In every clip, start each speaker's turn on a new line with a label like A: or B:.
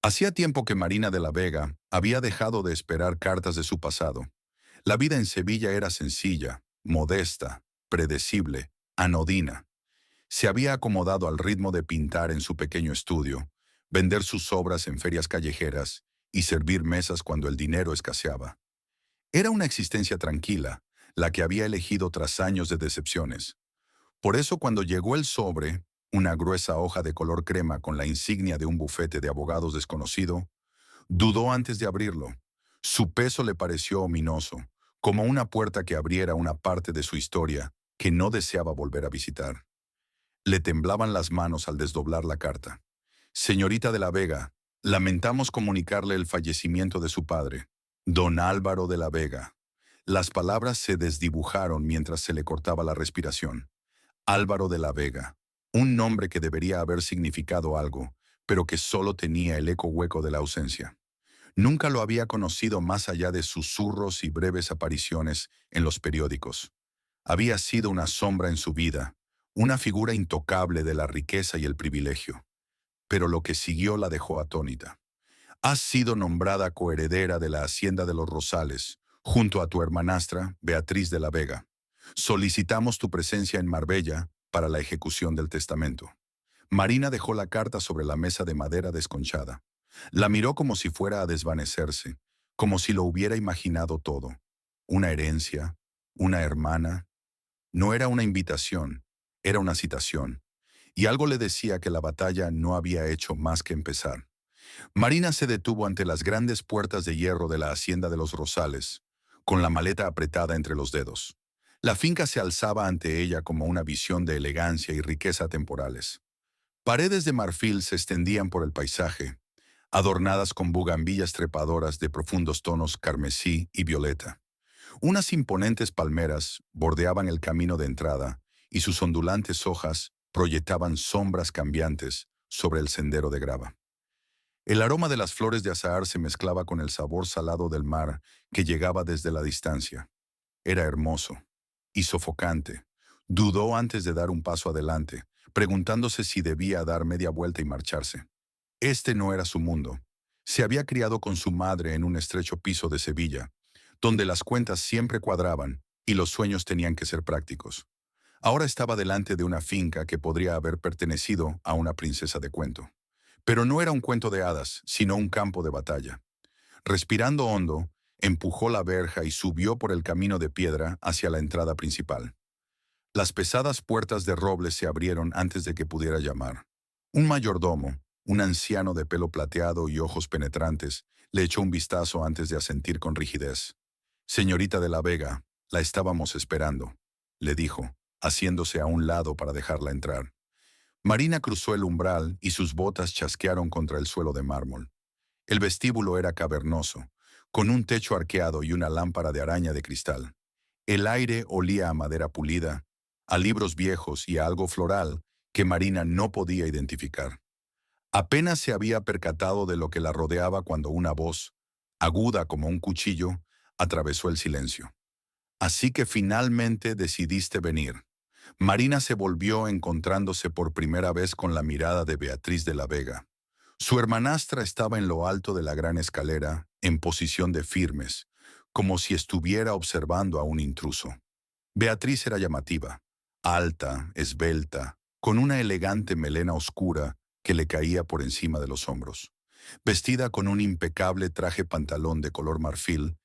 A: Hacía tiempo que Marina de la Vega había dejado de esperar cartas de su pasado. La vida en Sevilla era sencilla, modesta, predecible, anodina. Se había acomodado al ritmo de pintar en su pequeño estudio, vender sus obras en ferias callejeras y servir mesas cuando el dinero escaseaba. Era una existencia tranquila, la que había elegido tras años de decepciones. Por eso cuando llegó el sobre, una gruesa hoja de color crema con la insignia de un bufete de abogados desconocido, dudó antes de abrirlo. Su peso le pareció ominoso, como una puerta que abriera una parte de su historia que no deseaba volver a visitar. Le temblaban las manos al desdoblar la carta. Señorita de la Vega, lamentamos comunicarle el fallecimiento de su padre, don Álvaro de la Vega. Las palabras se desdibujaron mientras se le cortaba la respiración. Álvaro de la Vega, un nombre que debería haber significado algo, pero que solo tenía el eco hueco de la ausencia. Nunca lo había conocido más allá de susurros y breves apariciones en los periódicos. Había sido una sombra en su vida, una figura intocable de la riqueza y el privilegio. Pero lo que siguió la dejó atónita. Has sido nombrada coheredera de la Hacienda de los Rosales, junto a tu hermanastra, Beatriz de la Vega. Solicitamos tu presencia en Marbella para la ejecución del testamento. Marina dejó la carta sobre la mesa de madera desconchada. La miró como si fuera a desvanecerse, como si lo hubiera imaginado todo. Una herencia, una hermana. No era una invitación, era una citación. Y algo le decía que la batalla no había hecho más que empezar. Marina se detuvo ante las grandes puertas de hierro de la hacienda de los Rosales, con la maleta apretada entre los dedos. La finca se alzaba ante ella como una visión de elegancia y riqueza temporales. Paredes de marfil se extendían por el paisaje, adornadas con bugambillas trepadoras de profundos tonos carmesí y violeta. Unas imponentes palmeras bordeaban el camino de entrada y sus ondulantes hojas proyectaban sombras cambiantes sobre el sendero de grava. El aroma de las flores de azahar se mezclaba con el sabor salado del mar que llegaba desde la distancia. Era hermoso y sofocante. Dudó antes de dar un paso adelante, preguntándose si debía dar media vuelta y marcharse. Este no era su mundo. Se había criado con su madre en un estrecho piso de Sevilla, donde las cuentas siempre cuadraban y los sueños tenían que ser prácticos. Ahora estaba delante de una finca que podría haber pertenecido a una princesa de cuento. Pero no era un cuento de hadas, sino un campo de batalla. Respirando hondo, empujó la verja y subió por el camino de piedra hacia la entrada principal. Las pesadas puertas de roble se abrieron antes de que pudiera llamar. Un mayordomo, un anciano de pelo plateado y ojos penetrantes, le echó un vistazo antes de asentir con rigidez. Señorita de la Vega, la estábamos esperando, le dijo, haciéndose a un lado para dejarla entrar. Marina cruzó el umbral y sus botas chasquearon contra el suelo de mármol. El vestíbulo era cavernoso, con un techo arqueado y una lámpara de araña de cristal. El aire olía a madera pulida, a libros viejos y a algo floral que Marina no podía identificar. Apenas se había percatado de lo que la rodeaba cuando una voz, aguda como un cuchillo, atravesó el silencio. Así que finalmente decidiste venir. Marina se volvió encontrándose por primera vez con la mirada de Beatriz de la Vega. Su hermanastra estaba en lo alto de la gran escalera, en posición de firmes, como si estuviera observando a un intruso. Beatriz era llamativa, alta, esbelta, con una elegante melena oscura que le caía por encima de los hombros. Vestida con un impecable traje pantalón de color marfil,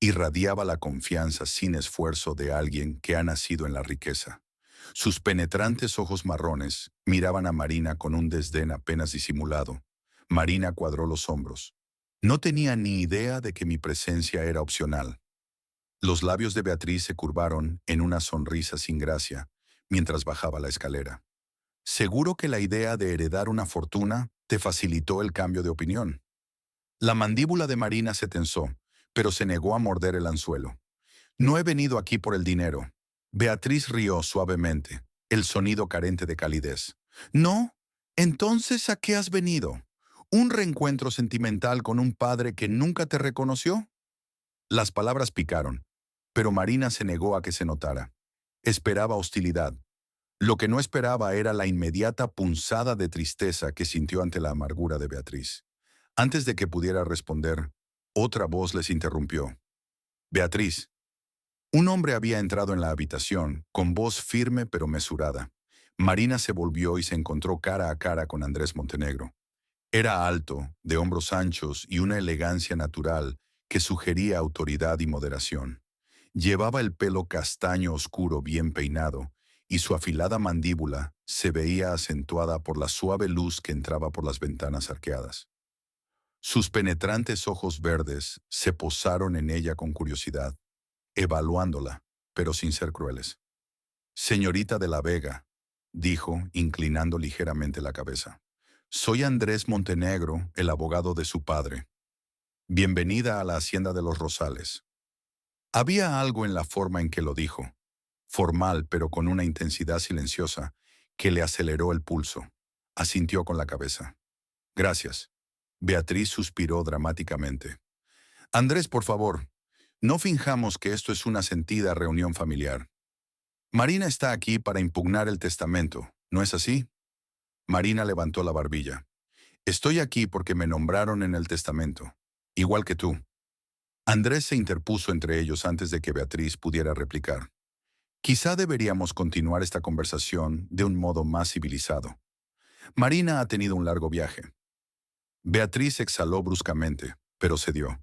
A: irradiaba la confianza sin esfuerzo de alguien que ha nacido en la riqueza. Sus penetrantes ojos marrones miraban a Marina con un desdén apenas disimulado. Marina cuadró los hombros. No tenía ni idea de que mi presencia era opcional. Los labios de Beatriz se curvaron en una sonrisa sin gracia mientras bajaba la escalera. Seguro que la idea de heredar una fortuna te facilitó el cambio de opinión. La mandíbula de Marina se tensó, pero se negó a morder el anzuelo. No he venido aquí por el dinero. Beatriz rió suavemente, el sonido carente de calidez. ¿No? Entonces, ¿a qué has venido? ¿Un reencuentro sentimental con un padre que nunca te reconoció? Las palabras picaron, pero Marina se negó a que se notara. Esperaba hostilidad. Lo que no esperaba era la inmediata punzada de tristeza que sintió ante la amargura de Beatriz. Antes de que pudiera responder, otra voz les interrumpió. Beatriz. Un hombre había entrado en la habitación, con voz firme pero mesurada. Marina se volvió y se encontró cara a cara con Andrés Montenegro. Era alto, de hombros anchos y una elegancia natural que sugería autoridad y moderación. Llevaba el pelo castaño oscuro bien peinado, y su afilada mandíbula se veía acentuada por la suave luz que entraba por las ventanas arqueadas. Sus penetrantes ojos verdes se posaron en ella con curiosidad, evaluándola, pero sin ser crueles. Señorita de la Vega, dijo, inclinando ligeramente la cabeza. Soy Andrés Montenegro, el abogado de su padre. Bienvenida a la hacienda de los Rosales. Había algo en la forma en que lo dijo, formal pero con una intensidad silenciosa, que le aceleró el pulso. Asintió con la cabeza. Gracias. Beatriz suspiró dramáticamente. Andrés, por favor, no finjamos que esto es una sentida reunión familiar. Marina está aquí para impugnar el testamento, ¿no es así? Marina levantó la barbilla. Estoy aquí porque me nombraron en el testamento, igual que tú. Andrés se interpuso entre ellos antes de que Beatriz pudiera replicar. Quizá deberíamos continuar esta conversación de un modo más civilizado. Marina ha tenido un largo viaje. Beatriz exhaló bruscamente, pero cedió.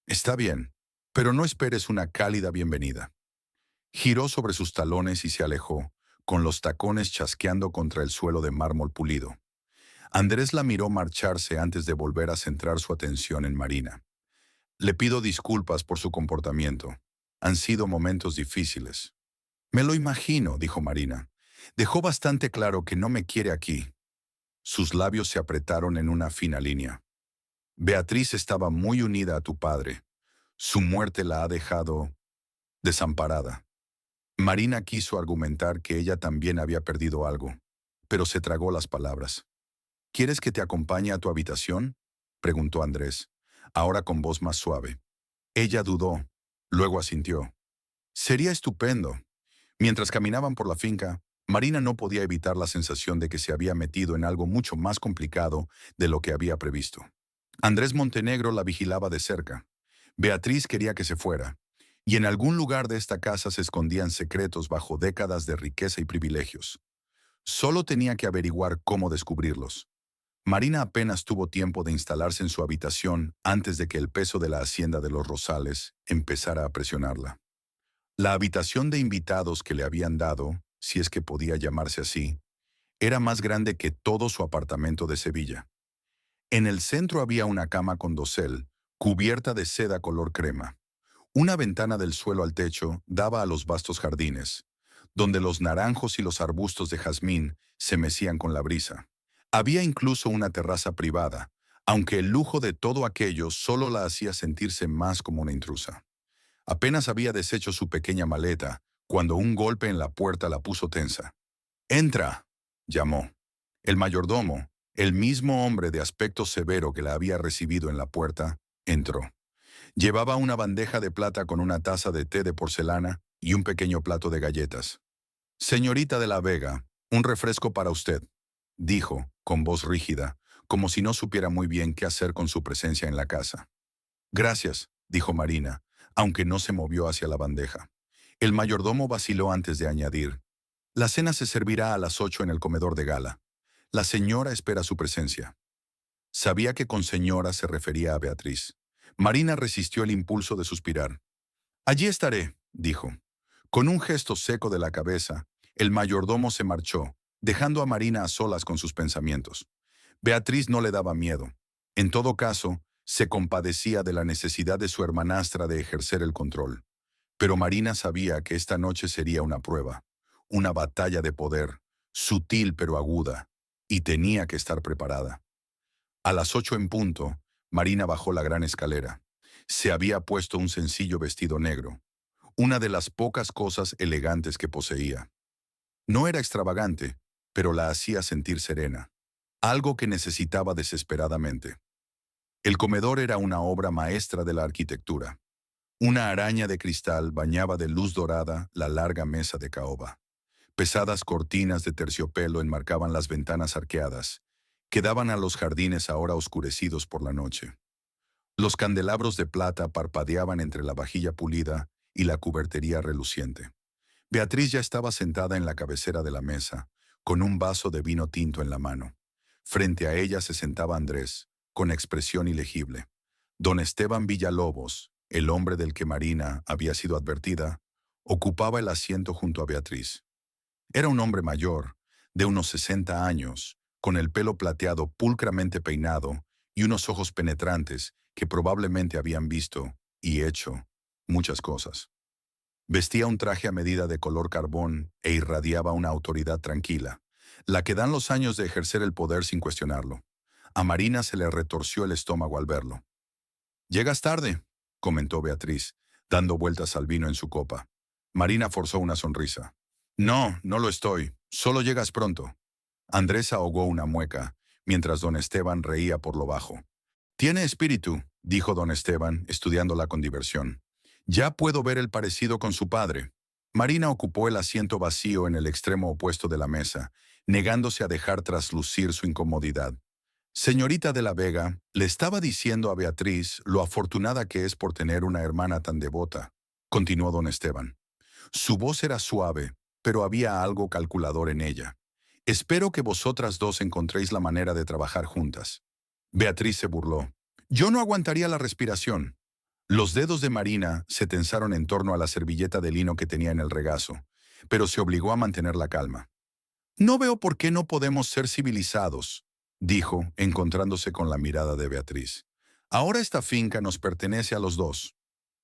A: Está bien, pero no esperes una cálida bienvenida. Giró sobre sus talones y se alejó, con los tacones chasqueando contra el suelo de mármol pulido. Andrés la miró marcharse antes de volver a centrar su atención en Marina. Le pido disculpas por su comportamiento. Han sido momentos difíciles. Me lo imagino, dijo Marina. Dejó bastante claro que no me quiere aquí. Sus labios se apretaron en una fina línea. Beatriz estaba muy unida a tu padre. Su muerte la ha dejado desamparada. Marina quiso argumentar que ella también había perdido algo, pero se tragó las palabras. ¿Quieres que te acompañe a tu habitación?, preguntó Andrés, ahora con voz más suave. Ella dudó, luego asintió. Sería estupendo. Mientras caminaban por la finca, Marina no podía evitar la sensación de que se había metido en algo mucho más complicado de lo que había previsto. Andrés Montenegro la vigilaba de cerca. Beatriz quería que se fuera, y en algún lugar de esta casa se escondían secretos bajo décadas de riqueza y privilegios. Solo tenía que averiguar cómo descubrirlos. Marina apenas tuvo tiempo de instalarse en su habitación antes de que el peso de la hacienda de los Rosales empezara a presionarla. La habitación de invitados que le habían dado, si es que podía llamarse así, era más grande que todo su apartamento de Sevilla. En el centro había una cama con dosel, cubierta de seda color crema. Una ventana del suelo al techo daba a los vastos jardines, donde los naranjos y los arbustos de jazmín se mecían con la brisa. Había incluso una terraza privada, aunque el lujo de todo aquello solo la hacía sentirse más como una intrusa. Apenas había deshecho su pequeña maleta, cuando un golpe en la puerta la puso tensa. «¡Entra!», llamó. El mayordomo, el mismo hombre de aspecto severo que la había recibido en la puerta, entró. Llevaba una bandeja de plata con una taza de té de porcelana y un pequeño plato de galletas. «Señorita de la Vega, un refresco para usted», dijo, con voz rígida, como si no supiera muy bien qué hacer con su presencia en la casa. «Gracias», dijo Marina, aunque no se movió hacia la bandeja. El mayordomo vaciló antes de añadir: «La cena se servirá a las 8 en el comedor de gala. La señora espera su presencia». Sabía que con señora se refería a Beatriz. Marina resistió el impulso de suspirar. «Allí estaré», dijo. Con un gesto seco de la cabeza, el mayordomo se marchó, dejando a Marina a solas con sus pensamientos. Beatriz no le daba miedo. En todo caso, se compadecía de la necesidad de su hermanastra de ejercer el control. Pero Marina sabía que esta noche sería una prueba, una batalla de poder, sutil pero aguda, y tenía que estar preparada. A las 8 en punto, Marina bajó la gran escalera. Se había puesto un sencillo vestido negro, una de las pocas cosas elegantes que poseía. No era extravagante, pero la hacía sentir serena, algo que necesitaba desesperadamente. El comedor era una obra maestra de la arquitectura. Una araña de cristal bañaba de luz dorada la larga mesa de caoba. Pesadas cortinas de terciopelo enmarcaban las ventanas arqueadas, que daban a los jardines ahora oscurecidos por la noche. Los candelabros de plata parpadeaban entre la vajilla pulida y la cubertería reluciente. Beatriz ya estaba sentada en la cabecera de la mesa, con un vaso de vino tinto en la mano. Frente a ella se sentaba Andrés, con expresión ilegible. Don Esteban Villalobos, el hombre del que Marina había sido advertida, ocupaba el asiento junto a Beatriz. Era un hombre mayor, de unos 60 años, con el pelo plateado pulcramente peinado y unos ojos penetrantes que probablemente habían visto y hecho muchas cosas. Vestía un traje a medida de color carbón e irradiaba una autoridad tranquila, la que dan los años de ejercer el poder sin cuestionarlo. A Marina se le retorció el estómago al verlo. «Llegas tarde», comentó Beatriz, dando vueltas al vino en su copa. Marina forzó una sonrisa. «No, no lo estoy. Solo llegas pronto». Andrés ahogó una mueca, mientras don Esteban reía por lo bajo. «Tiene espíritu», dijo don Esteban, estudiándola con diversión. «Ya puedo ver el parecido con su padre». Marina ocupó el asiento vacío en el extremo opuesto de la mesa, negándose a dejar traslucir su incomodidad. «Señorita de la Vega, le estaba diciendo a Beatriz lo afortunada que es por tener una hermana tan devota», continuó don Esteban. Su voz era suave, pero había algo calculador en ella. «Espero que vosotras dos encontréis la manera de trabajar juntas». Beatriz se burló. «Yo no aguantaría la respiración». Los dedos de Marina se tensaron en torno a la servilleta de lino que tenía en el regazo, pero se obligó a mantener la calma. «No veo por qué no podemos ser civilizados», dijo, encontrándose con la mirada de Beatriz. «Ahora esta finca nos pertenece a los dos».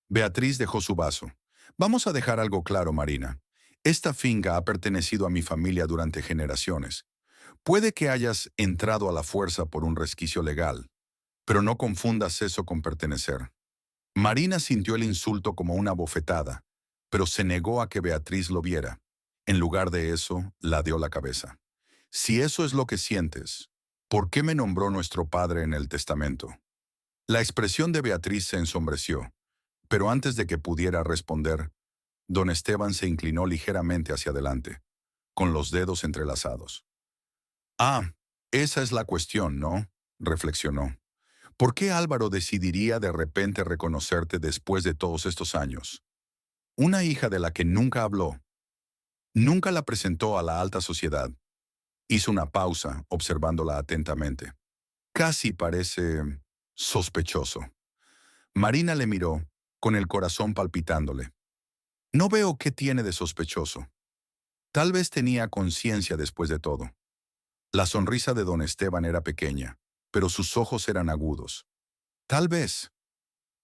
A: Beatriz dejó su vaso. «Vamos a dejar algo claro, Marina. Esta finca ha pertenecido a mi familia durante generaciones. Puede que hayas entrado a la fuerza por un resquicio legal, pero no confundas eso con pertenecer». Marina sintió el insulto como una bofetada, pero se negó a que Beatriz lo viera. En lugar de eso, ladeó la cabeza. «Si eso es lo que sientes, ¿por qué me nombró nuestro padre en el testamento?». La expresión de Beatriz se ensombreció, pero antes de que pudiera responder, don Esteban se inclinó ligeramente hacia adelante, con los dedos entrelazados. «Ah, esa es la cuestión, ¿no?», reflexionó. «¿Por qué Álvaro decidiría de repente reconocerte después de todos estos años? Una hija de la que nunca habló. Nunca la presentó a la alta sociedad». Hizo una pausa, observándola atentamente. «Casi parece sospechoso». Marina le miró, con el corazón palpitándole. «No veo qué tiene de sospechoso. Tal vez tenía conciencia después de todo». La sonrisa de don Esteban era pequeña, pero sus ojos eran agudos. «Tal vez».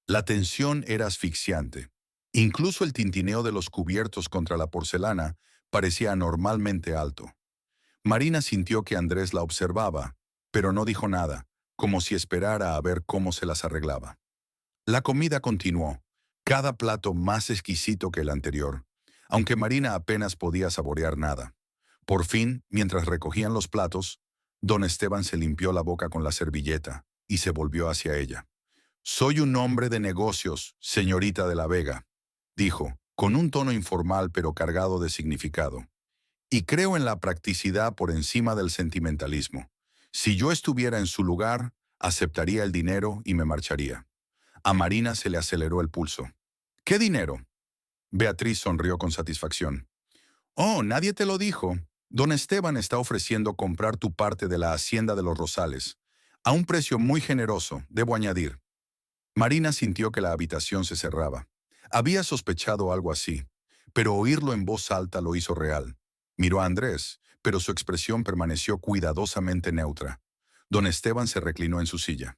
A: La tensión era asfixiante. Incluso el tintineo de los cubiertos contra la porcelana parecía anormalmente alto. Marina sintió que Andrés la observaba, pero no dijo nada, como si esperara a ver cómo se las arreglaba. La comida continuó, cada plato más exquisito que el anterior, aunque Marina apenas podía saborear nada. Por fin, mientras recogían los platos, don Esteban se limpió la boca con la servilleta y se volvió hacia ella. «Soy un hombre de negocios, señorita de la Vega», dijo, con un tono informal pero cargado de significado. «Y creo en la practicidad por encima del sentimentalismo. Si yo estuviera en su lugar, aceptaría el dinero y me marcharía». A Marina se le aceleró el pulso. «¿Qué dinero?». Beatriz sonrió con satisfacción. «Oh, nadie te lo dijo. Don Esteban está ofreciendo comprar tu parte de la hacienda de los Rosales, a un precio muy generoso, debo añadir». Marina sintió que la habitación se cerraba. Había sospechado algo así, pero oírlo en voz alta lo hizo real. Miró a Andrés, pero su expresión permaneció cuidadosamente neutra. Don Esteban se reclinó en su silla.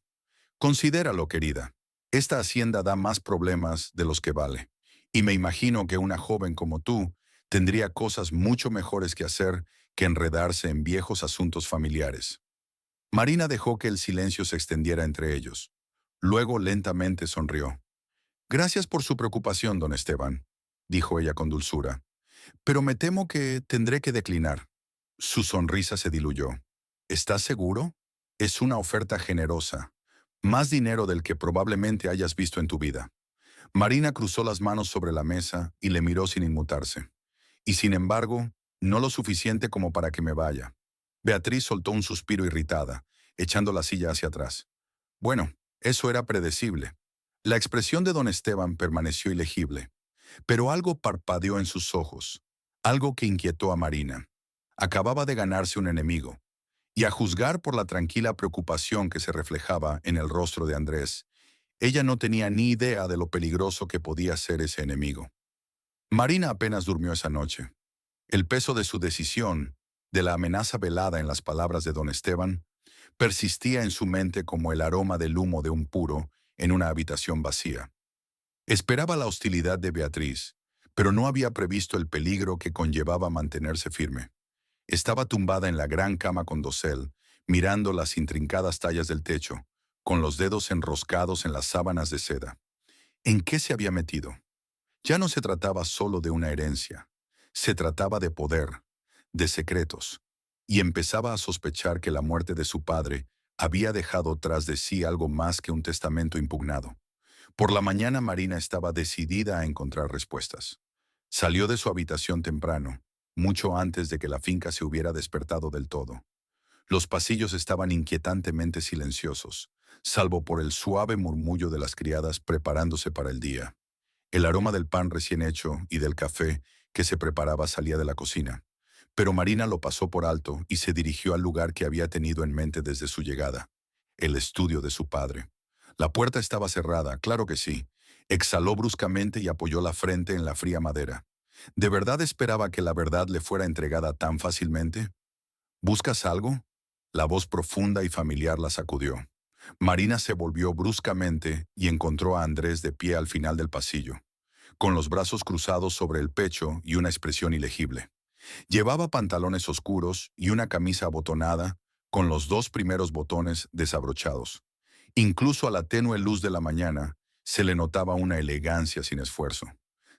A: «Considéralo, querida. Esta hacienda da más problemas de los que vale. Y me imagino que una joven como tú tendría cosas mucho mejores que hacer que enredarse en viejos asuntos familiares». Marina dejó que el silencio se extendiera entre ellos. Luego lentamente sonrió. «Gracias por su preocupación, don Esteban», dijo ella con dulzura. «Pero me temo que tendré que declinar». Su sonrisa se diluyó. «¿Estás seguro? Es una oferta generosa. Más dinero del que probablemente hayas visto en tu vida». Marina cruzó las manos sobre la mesa y le miró sin inmutarse. «Y sin embargo, no lo suficiente como para que me vaya». Beatriz soltó un suspiro irritada, echando la silla hacia atrás. Bueno, eso era predecible. La expresión de don Esteban permaneció ilegible, pero algo parpadeó en sus ojos, algo que inquietó a Marina. Acababa de ganarse un enemigo, y a juzgar por la tranquila preocupación que se reflejaba en el rostro de Andrés, ella no tenía ni idea de lo peligroso que podía ser ese enemigo. Marina apenas durmió esa noche. El peso de su decisión, de la amenaza velada en las palabras de don Esteban, persistía en su mente como el aroma del humo de un puro en una habitación vacía. Esperaba la hostilidad de Beatriz, pero no había previsto el peligro que conllevaba mantenerse firme. Estaba tumbada en la gran cama con dosel, mirando las intrincadas tallas del techo, con los dedos enroscados en las sábanas de seda. ¿En qué se había metido? Ya no se trataba solo de una herencia. Se trataba de poder, de secretos, y empezaba a sospechar que la muerte de su padre había dejado tras de sí algo más que un testamento impugnado. Por la mañana Marina estaba decidida a encontrar respuestas. Salió de su habitación temprano, mucho antes de que la finca se hubiera despertado del todo. Los pasillos estaban inquietantemente silenciosos, salvo por el suave murmullo de las criadas preparándose para el día. El aroma del pan recién hecho y del café que se preparaba salía de la cocina, pero Marina lo pasó por alto y se dirigió al lugar que había tenido en mente desde su llegada, el estudio de su padre. La puerta estaba cerrada, claro que sí. Exhaló bruscamente y apoyó la frente en la fría madera. ¿De verdad esperaba que la verdad le fuera entregada tan fácilmente? ¿Buscas algo? La voz profunda y familiar la sacudió. Marina se volvió bruscamente y encontró a Andrés de pie al final del pasillo, con los brazos cruzados sobre el pecho y una expresión ilegible. Llevaba pantalones oscuros y una camisa abotonada, con los dos primeros botones desabrochados. Incluso a la tenue luz de la mañana, se le notaba una elegancia sin esfuerzo.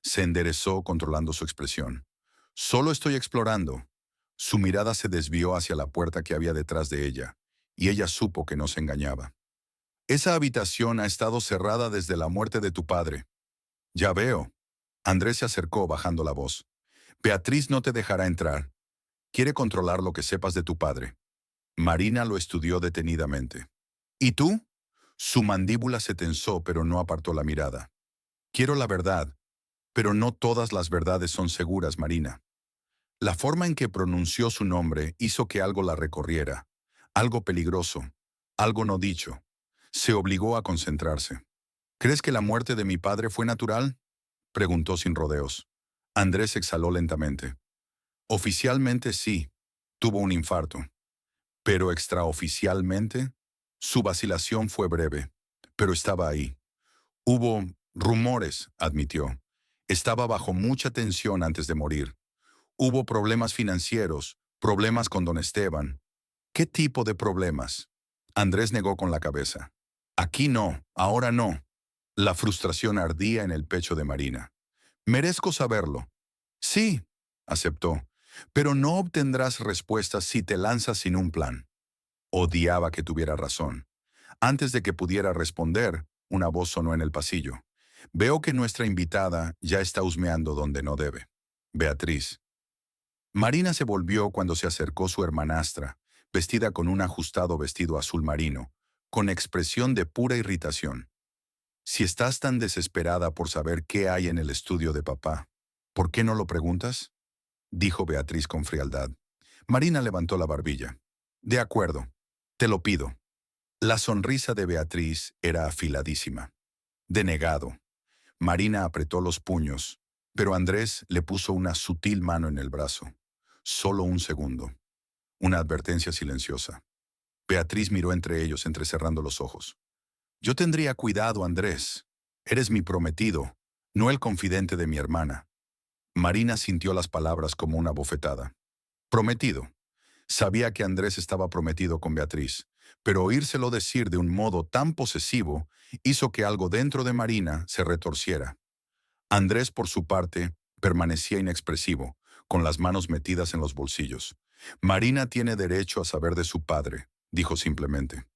A: Se enderezó controlando su expresión. Solo estoy explorando. Su mirada se desvió hacia la puerta que había detrás de ella, y ella supo que no se engañaba. Esa habitación ha estado cerrada desde la muerte de tu padre. Ya veo. Andrés se acercó bajando la voz. Beatriz no te dejará entrar. Quiere controlar lo que sepas de tu padre. Marina lo estudió detenidamente. ¿Y tú? Su mandíbula se tensó, pero no apartó la mirada. Quiero la verdad, pero no todas las verdades son seguras, Marina. La forma en que pronunció su nombre hizo que algo la recorriera, algo peligroso, algo no dicho. Se obligó a concentrarse. ¿Crees que la muerte de mi padre fue natural? Preguntó sin rodeos. Andrés exhaló lentamente. Oficialmente sí, tuvo un infarto. Pero extraoficialmente, su vacilación fue breve, pero estaba ahí. Hubo rumores, admitió. Estaba bajo mucha tensión antes de morir. Hubo problemas financieros, problemas con don Esteban. ¿Qué tipo de problemas? Andrés negó con la cabeza. Aquí no, ahora no. La frustración ardía en el pecho de Marina. Merezco saberlo. Sí, aceptó, pero no obtendrás respuestas si te lanzas sin un plan. Odiaba que tuviera razón. Antes de que pudiera responder, una voz sonó en el pasillo. Veo que nuestra invitada ya está husmeando donde no debe. Beatriz. Marina se volvió cuando se acercó su hermanastra, vestida con un ajustado vestido azul marino, con expresión de pura irritación. Si estás tan desesperada por saber qué hay en el estudio de papá, ¿por qué no lo preguntas? Dijo Beatriz con frialdad. Marina levantó la barbilla. De acuerdo, te lo pido. La sonrisa de Beatriz era afiladísima. Denegado. Marina apretó los puños, pero Andrés le puso una sutil mano en el brazo. Solo un segundo. Una advertencia silenciosa. Beatriz miró entre ellos, entrecerrando los ojos. Yo tendría cuidado, Andrés. Eres mi prometido, no el confidente de mi hermana. Marina sintió las palabras como una bofetada. Prometido. Sabía que Andrés estaba prometido con Beatriz, pero oírselo decir de un modo tan posesivo hizo que algo dentro de Marina se retorciera. Andrés, por su parte, permanecía inexpresivo, con las manos metidas en los bolsillos. Marina tiene derecho a saber de su padre, dijo simplemente.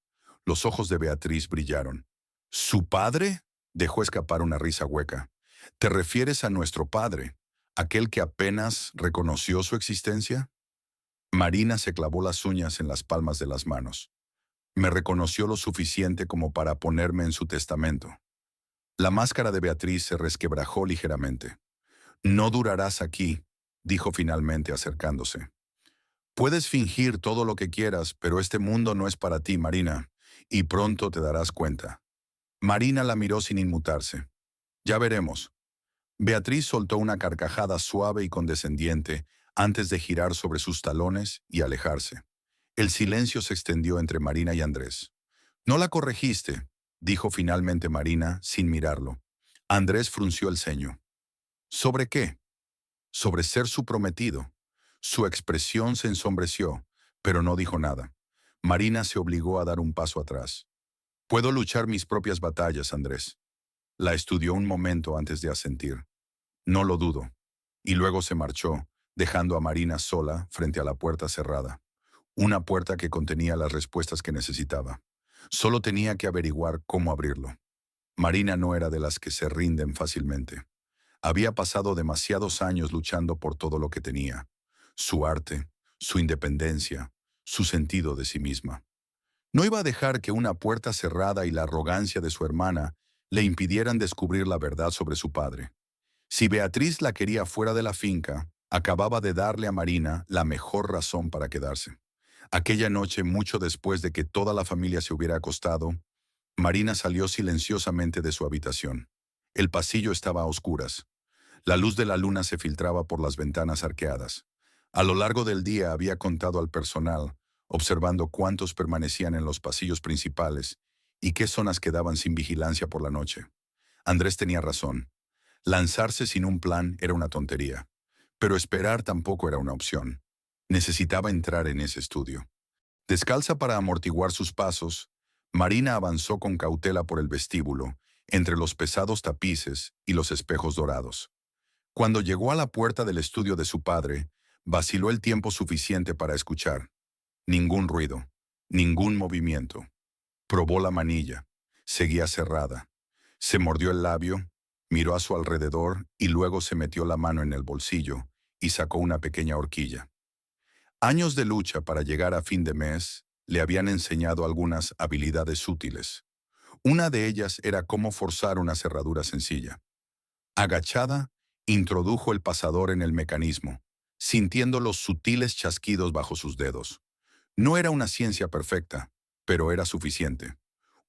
A: Los ojos de Beatriz brillaron. ¿Su padre? Dejó escapar una risa hueca. ¿Te refieres a nuestro padre, aquel que apenas reconoció su existencia? Marina se clavó las uñas en las palmas de las manos. Me reconoció lo suficiente como para ponerme en su testamento. La máscara de Beatriz se resquebrajó ligeramente. No durarás aquí, dijo finalmente acercándose. Puedes fingir todo lo que quieras, pero este mundo no es para ti, Marina, y pronto te darás cuenta. Marina la miró sin inmutarse. Ya veremos. Beatriz soltó una carcajada suave y condescendiente antes de girar sobre sus talones y alejarse. El silencio se extendió entre Marina y Andrés. No la corregiste, dijo finalmente Marina sin mirarlo. Andrés frunció el ceño. ¿Sobre qué? Sobre ser su prometido. Su expresión se ensombreció, pero no dijo nada. Marina se obligó a dar un paso atrás. Puedo luchar mis propias batallas, Andrés. La estudió un momento antes de asentir. No lo dudo. Y luego se marchó, dejando a Marina sola frente a la puerta cerrada. Una puerta que contenía las respuestas que necesitaba. Solo tenía que averiguar cómo abrirlo. Marina no era de las que se rinden fácilmente. Había pasado demasiados años luchando por todo lo que tenía. Su arte, su independencia, su sentido de sí misma. No iba a dejar que una puerta cerrada y la arrogancia de su hermana le impidieran descubrir la verdad sobre su padre. Si Beatriz la quería fuera de la finca, acababa de darle a Marina la mejor razón para quedarse. Aquella noche, mucho después de que toda la familia se hubiera acostado, Marina salió silenciosamente de su habitación. El pasillo estaba a oscuras. La luz de la luna se filtraba por las ventanas arqueadas. A lo largo del día había contado al personal, observando cuántos permanecían en los pasillos principales y qué zonas quedaban sin vigilancia por la noche. Andrés tenía razón. Lanzarse sin un plan era una tontería, pero esperar tampoco era una opción. Necesitaba entrar en ese estudio. Descalza para amortiguar sus pasos, Marina avanzó con cautela por el vestíbulo, entre los pesados tapices y los espejos dorados. Cuando llegó a la puerta del estudio de su padre, vaciló el tiempo suficiente para escuchar. Ningún ruido, ningún movimiento. Probó la manilla. Seguía cerrada. Se mordió el labio, miró a su alrededor y luego se metió la mano en el bolsillo y sacó una pequeña horquilla. Años de lucha para llegar a fin de mes le habían enseñado algunas habilidades útiles. Una de ellas era cómo forzar una cerradura sencilla. Agachada, introdujo el pasador en el mecanismo, sintiendo los sutiles chasquidos bajo sus dedos. No era una ciencia perfecta, pero era suficiente.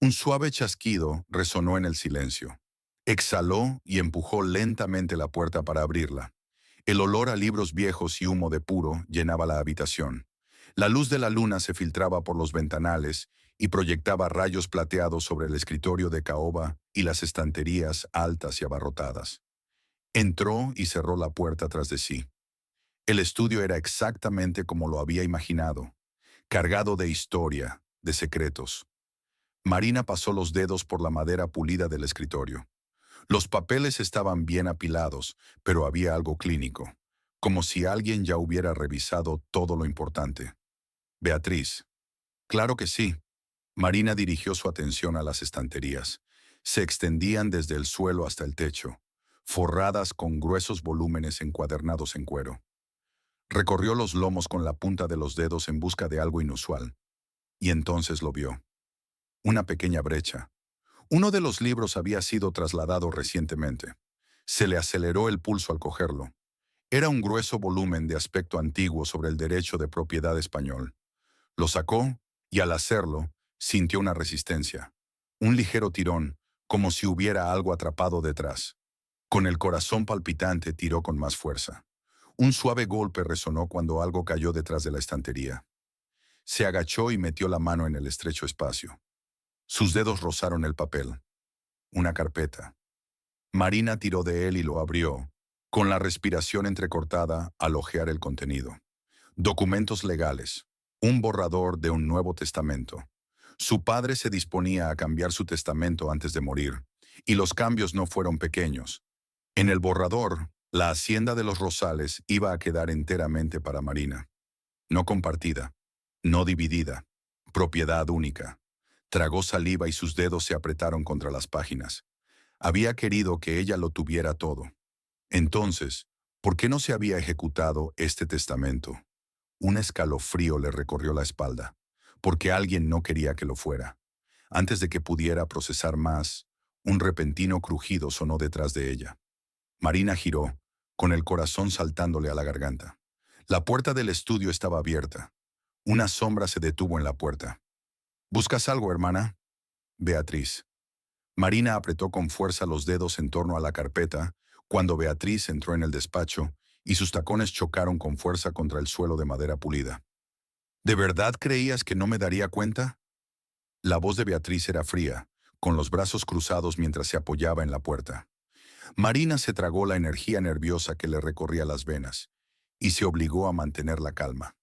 A: Un suave chasquido resonó en el silencio. Exhaló y empujó lentamente la puerta para abrirla. El olor a libros viejos y humo de puro llenaba la habitación. La luz de la luna se filtraba por los ventanales y proyectaba rayos plateados sobre el escritorio de caoba y las estanterías altas y abarrotadas. Entró y cerró la puerta tras de sí. El estudio era exactamente como lo había imaginado, cargado de historia, de secretos. Marina pasó los dedos por la madera pulida del escritorio. Los papeles estaban bien apilados, pero había algo clínico, como si alguien ya hubiera revisado todo lo importante. Beatriz. Claro que sí. Marina dirigió su atención a las estanterías. Se extendían desde el suelo hasta el techo, forradas con gruesos volúmenes encuadernados en cuero. Recorrió los lomos con la punta de los dedos en busca de algo inusual. Y entonces lo vio. Una pequeña brecha. Uno de los libros había sido trasladado recientemente. Se le aceleró el pulso al cogerlo. Era un grueso volumen de aspecto antiguo sobre el derecho de propiedad español. Lo sacó y al hacerlo, sintió una resistencia. Un ligero tirón, como si hubiera algo atrapado detrás. Con el corazón palpitante tiró con más fuerza. Un suave golpe resonó cuando algo cayó detrás de la estantería. Se agachó y metió la mano en el estrecho espacio. Sus dedos rozaron el papel. Una carpeta. Marina tiró de él y lo abrió, con la respiración entrecortada al hojear el contenido. Documentos legales. Un borrador de un Nuevo Testamento. Su padre se disponía a cambiar su testamento antes de morir, y los cambios no fueron pequeños. En el borrador, la hacienda de los Rosales iba a quedar enteramente para Marina. No compartida, no dividida, propiedad única. Tragó saliva y sus dedos se apretaron contra las páginas. Había querido que ella lo tuviera todo. Entonces, ¿por qué no se había ejecutado este testamento? Un escalofrío le recorrió la espalda. porque alguien no quería que lo fuera. Antes de que pudiera procesar más, un repentino crujido sonó detrás de ella. Marina giró, con el corazón saltándole a la garganta. La puerta del estudio estaba abierta. Una sombra se detuvo en la puerta. ¿Buscas algo, hermana? Beatriz. Marina apretó con fuerza los dedos en torno a la carpeta cuando Beatriz entró en el despacho y sus tacones chocaron con fuerza contra el suelo de madera pulida. ¿De verdad creías que no me daría cuenta? La voz de Beatriz era fría, con los brazos cruzados mientras se apoyaba en la puerta. Marina se tragó la energía nerviosa que le recorría las venas y se obligó a mantener la calma.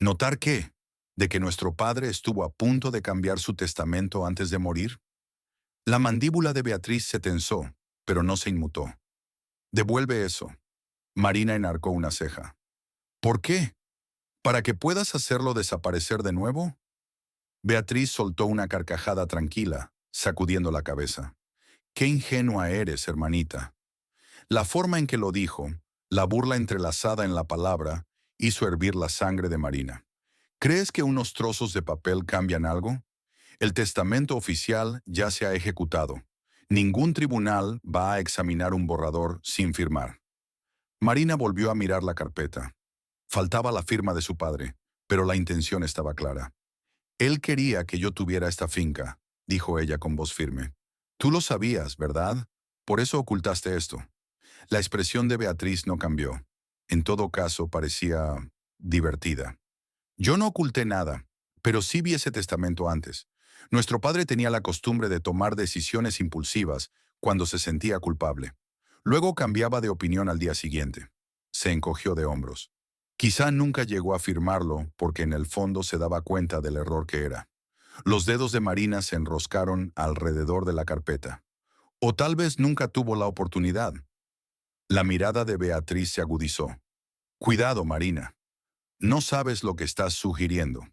A: ¿Notar qué? ¿De que nuestro padre estuvo a punto de cambiar su testamento antes de morir? La mandíbula de Beatriz se tensó, pero no se inmutó. Devuelve eso. Marina enarcó una ceja. ¿Por qué? ¿Para que puedas hacerlo desaparecer de nuevo? Beatriz soltó una carcajada tranquila, sacudiendo la cabeza. Qué ingenua eres, hermanita. La forma en que lo dijo, la burla entrelazada en la palabra, hizo hervir la sangre de Marina. ¿Crees que unos trozos de papel cambian algo? El testamento oficial ya se ha ejecutado. Ningún tribunal va a examinar un borrador sin firmar. Marina volvió a mirar la carpeta. Faltaba la firma de su padre, pero la intención estaba clara. Él quería que yo tuviera esta finca, dijo ella con voz firme. Tú lo sabías, ¿verdad? Por eso ocultaste esto. La expresión de Beatriz no cambió. En todo caso, parecía divertida. Yo no oculté nada, pero sí vi ese testamento antes. Nuestro padre tenía la costumbre de tomar decisiones impulsivas cuando se sentía culpable. Luego cambiaba de opinión al día siguiente. Se encogió de hombros. Quizá nunca llegó a firmarlo porque en el fondo se daba cuenta del error que era. Los dedos de Marina se enroscaron alrededor de la carpeta. O tal vez nunca tuvo la oportunidad. La mirada de Beatriz se agudizó. Cuidado, Marina. No sabes lo que estás sugiriendo.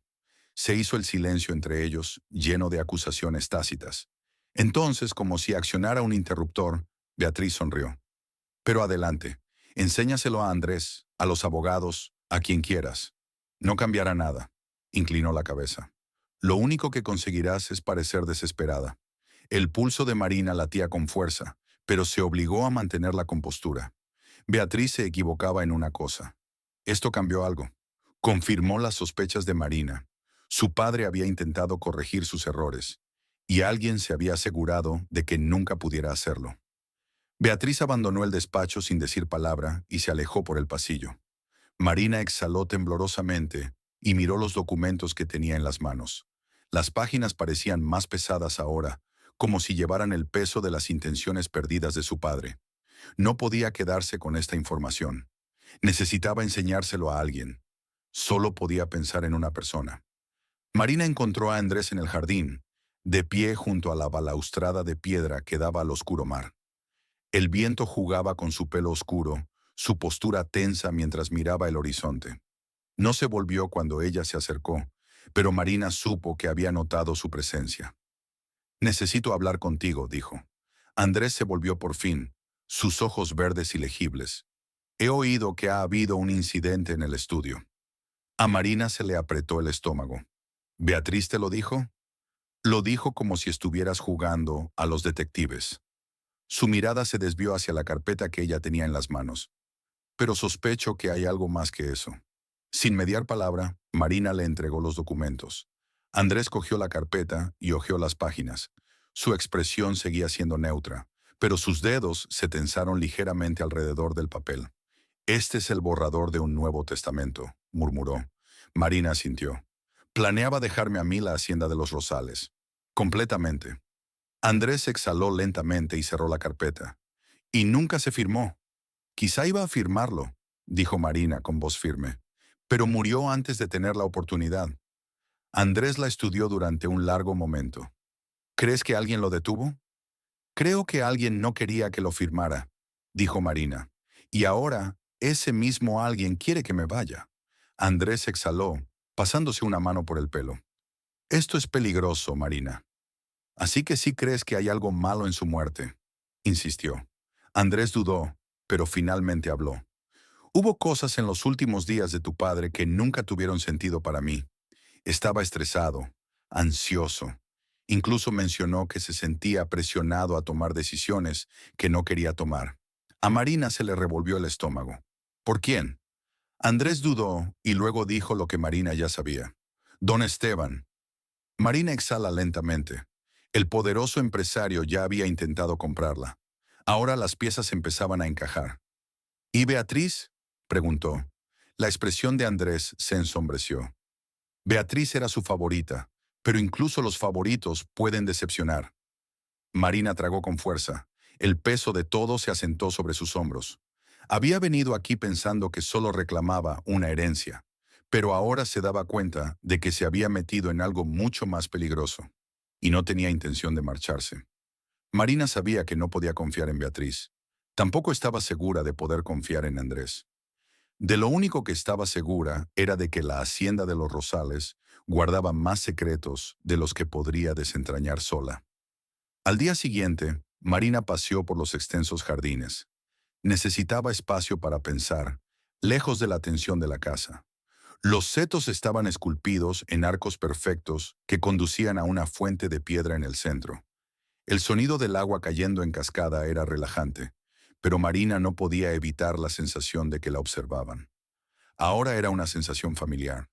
A: Se hizo el silencio entre ellos, lleno de acusaciones tácitas. Entonces, como si accionara un interruptor, Beatriz sonrió. Pero adelante, enséñaselo a Andrés, a los abogados, a quien quieras. No cambiará nada. Inclinó la cabeza. Lo único que conseguirás es parecer desesperada. El pulso de Marina latía con fuerza, pero se obligó a mantener la compostura. Beatriz se equivocaba en una cosa. Esto cambió algo. Confirmó las sospechas de Marina. Su padre había intentado corregir sus errores, y alguien se había asegurado de que nunca pudiera hacerlo. Beatriz abandonó el despacho sin decir palabra y se alejó por el pasillo. Marina exhaló temblorosamente y miró los documentos que tenía en las manos. Las páginas parecían más pesadas ahora, como si llevaran el peso de las intenciones perdidas de su padre. No podía quedarse con esta información. Necesitaba enseñárselo a alguien. Solo podía pensar en una persona. Marina encontró a Andrés en el jardín, de pie junto a la balaustrada de piedra que daba al oscuro mar. El viento jugaba con su pelo oscuro, su postura tensa mientras miraba el horizonte. No se volvió cuando ella se acercó, pero Marina supo que había notado su presencia. «Necesito hablar contigo», dijo. Andrés se volvió por fin, sus ojos verdes y legibles. «He oído que ha habido un incidente en el estudio». A Marina se le apretó el estómago. «¿Beatriz te lo dijo?» Lo dijo como si estuvieras jugando a los detectives. Su mirada se desvió hacia la carpeta que ella tenía en las manos. «Pero sospecho que hay algo más que eso». Sin mediar palabra, Marina le entregó los documentos. Andrés cogió la carpeta y hojeó las páginas. Su expresión seguía siendo neutra, pero sus dedos se tensaron ligeramente alrededor del papel. «Este es el borrador de un nuevo testamento», murmuró. Marina asintió. «Planeaba dejarme a mí la hacienda de los Rosales». «Completamente». Andrés exhaló lentamente y cerró la carpeta. «Y nunca se firmó». «Quizá iba a firmarlo», dijo Marina con voz firme, «pero murió antes de tener la oportunidad». Andrés la estudió durante un largo momento. «¿Crees que alguien lo detuvo?» «Creo que alguien no quería que lo firmara», dijo Marina. «Y ahora, ese mismo alguien quiere que me vaya». Andrés exhaló, pasándose una mano por el pelo. «Esto es peligroso, Marina». «Así que sí crees que hay algo malo en su muerte», insistió. Andrés dudó, pero finalmente habló. «Hubo cosas en los últimos días de tu padre que nunca tuvieron sentido para mí. Estaba estresado, ansioso. Incluso mencionó que se sentía presionado a tomar decisiones que no quería tomar. A Marina se le revolvió el estómago. ¿Por quién? Andrés dudó y luego dijo lo que Marina ya sabía. Don Esteban. Marina exhala lentamente. El poderoso empresario ya había intentado comprarla. Ahora las piezas empezaban a encajar. ¿Y Beatriz? Preguntó. La expresión de Andrés se ensombreció. Beatriz era su favorita, pero incluso los favoritos pueden decepcionar. Marina tragó con fuerza. El peso de todo se asentó sobre sus hombros. Había venido aquí pensando que solo reclamaba una herencia, pero ahora se daba cuenta de que se había metido en algo mucho más peligroso, y no tenía intención de marcharse. Marina sabía que no podía confiar en Beatriz. Tampoco estaba segura de poder confiar en Andrés. De lo único que estaba segura era de que la hacienda de los Rosales guardaba más secretos de los que podría desentrañar sola. Al día siguiente, Marina paseó por los extensos jardines. Necesitaba espacio para pensar, lejos de la tensión de la casa. Los setos estaban esculpidos en arcos perfectos que conducían a una fuente de piedra en el centro. El sonido del agua cayendo en cascada era relajante, pero Marina no podía evitar la sensación de que la observaban. Ahora era una sensación familiar.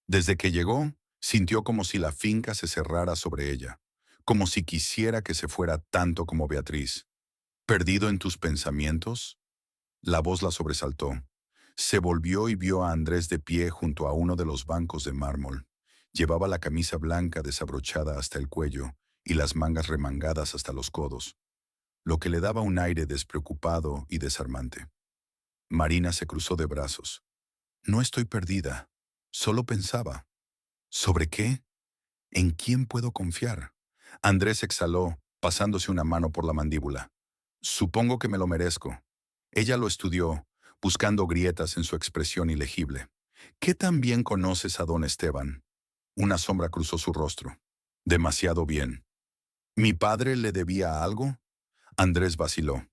A: Desde que llegó, sintió como si la finca se cerrara sobre ella, como si quisiera que se fuera tanto como Beatriz. ¿Perdido en tus pensamientos? La voz la sobresaltó. Se volvió y vio a Andrés de pie junto a uno de los bancos de mármol. Llevaba la camisa blanca desabrochada hasta el cuello y las mangas remangadas hasta los codos, lo que le daba un aire despreocupado y desarmante. Marina se cruzó de brazos. No estoy perdida, solo pensaba. ¿Sobre qué? ¿En quién puedo confiar? Andrés exhaló, pasándose una mano por la mandíbula. Supongo que me lo merezco. Ella lo estudió, buscando grietas en su expresión ilegible. ¿Qué tan bien conoces a don Esteban? Una sombra cruzó su rostro. Demasiado bien. ¿Mi padre le debía algo? Andrés vaciló.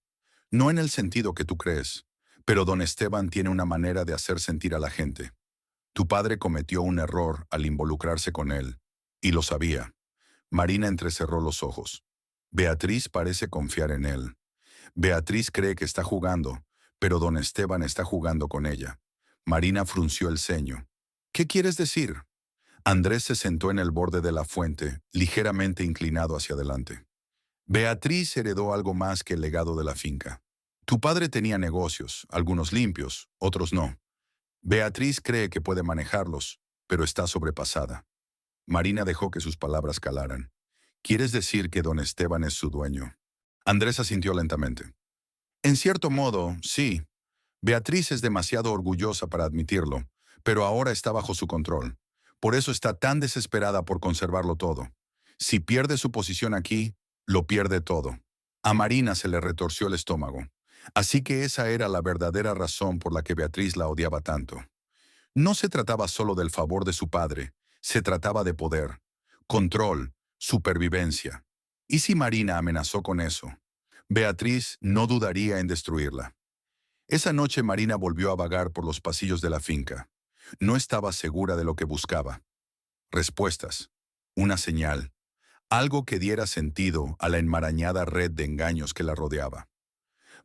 A: No en el sentido que tú crees, pero don Esteban tiene una manera de hacer sentir a la gente. Tu padre cometió un error al involucrarse con él, y lo sabía. Marina entrecerró los ojos. Beatriz parece confiar en él. Beatriz cree que está jugando, pero don Esteban está jugando con ella. Marina frunció el ceño. ¿Qué quieres decir? Andrés se sentó en el borde de la fuente, ligeramente inclinado hacia adelante. Beatriz heredó algo más que el legado de la finca. Tu padre tenía negocios, algunos limpios, otros no. Beatriz cree que puede manejarlos, pero está sobrepasada. Marina dejó que sus palabras calaran. ¿Quieres decir que don Esteban es su dueño? Andrés asintió lentamente. En cierto modo, sí. Beatriz es demasiado orgullosa para admitirlo, pero ahora está bajo su control. Por eso está tan desesperada por conservarlo todo. Si pierde su posición aquí, lo pierde todo. A Marina se le retorció el estómago. Así que esa era la verdadera razón por la que Beatriz la odiaba tanto. No se trataba solo del favor de su padre, se trataba de poder, control, supervivencia. ¿Y si Marina amenazó con eso? Beatriz no dudaría en destruirla. Esa noche Marina volvió a vagar por los pasillos de la finca. No estaba segura de lo que buscaba. Respuestas, una señal, algo que diera sentido a la enmarañada red de engaños que la rodeaba.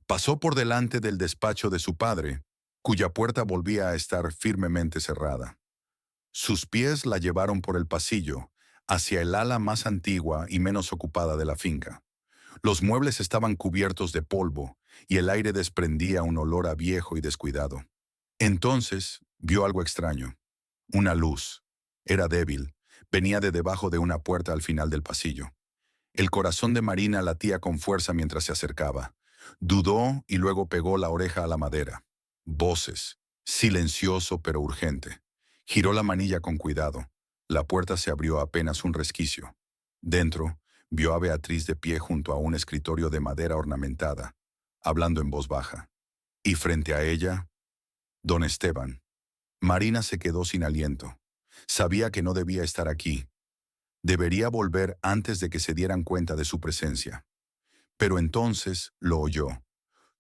A: Pasó por delante del despacho de su padre, cuya puerta volvía a estar firmemente cerrada. Sus pies la llevaron por el pasillo, hacia el ala más antigua y menos ocupada de la finca. Los muebles estaban cubiertos de polvo y el aire desprendía un olor a viejo y descuidado. Entonces vio algo extraño. Una luz. Era débil. Venía de debajo de una puerta al final del pasillo. El corazón de Marina latía con fuerza mientras se acercaba. Dudó y luego pegó la oreja a la madera. Voces. Silencioso pero urgente. Giró la manilla con cuidado. La puerta se abrió apenas un resquicio. Dentro, vio a Beatriz de pie junto a un escritorio de madera ornamentada, hablando en voz baja. Y frente a ella, don Esteban. Marina se quedó sin aliento. Sabía que no debía estar aquí. Debería volver antes de que se dieran cuenta de su presencia. Pero entonces lo oyó.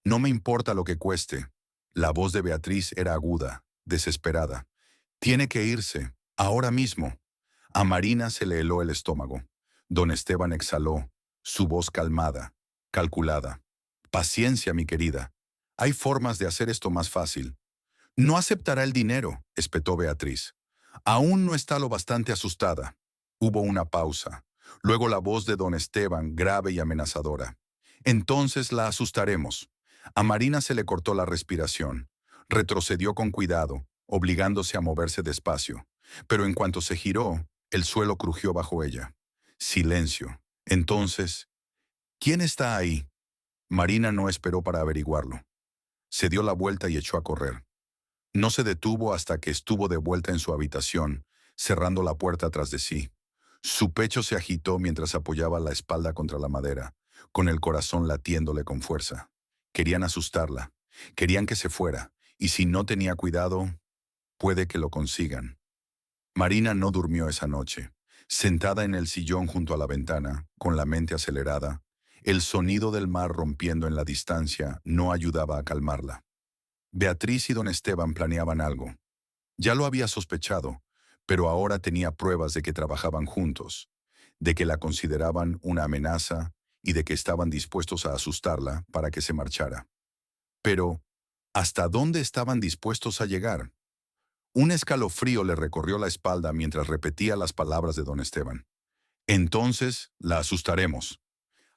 A: No me importa lo que cueste. La voz de Beatriz era aguda, desesperada. Tiene que irse, ahora mismo. A Marina se le heló el estómago. Don Esteban exhaló, su voz calmada, calculada. Paciencia, mi querida. Hay formas de hacer esto más fácil. No aceptará el dinero, espetó Beatriz. Aún no está lo bastante asustada. Hubo una pausa. Luego la voz de don Esteban, grave y amenazadora. Entonces la asustaremos. A Marina se le cortó la respiración. Retrocedió con cuidado, obligándose a moverse despacio. Pero en cuanto se giró, el suelo crujió bajo ella. Silencio. Entonces, ¿quién está ahí? Marina no esperó para averiguarlo. Se dio la vuelta y echó a correr. No se detuvo hasta que estuvo de vuelta en su habitación, cerrando la puerta tras de sí. Su pecho se agitó mientras apoyaba la espalda contra la madera, con el corazón latiéndole con fuerza. Querían asustarla, querían que se fuera, y si no tenía cuidado, puede que lo consigan. Marina no durmió esa noche. Sentada en el sillón junto a la ventana, con la mente acelerada, el sonido del mar rompiendo en la distancia no ayudaba a calmarla. Beatriz y don Esteban planeaban algo. Ya lo había sospechado, pero ahora tenía pruebas de que trabajaban juntos, de que la consideraban una amenaza y de que estaban dispuestos a asustarla para que se marchara. Pero, ¿hasta dónde estaban dispuestos a llegar? Un escalofrío le recorrió la espalda mientras repetía las palabras de don Esteban. Entonces la asustaremos.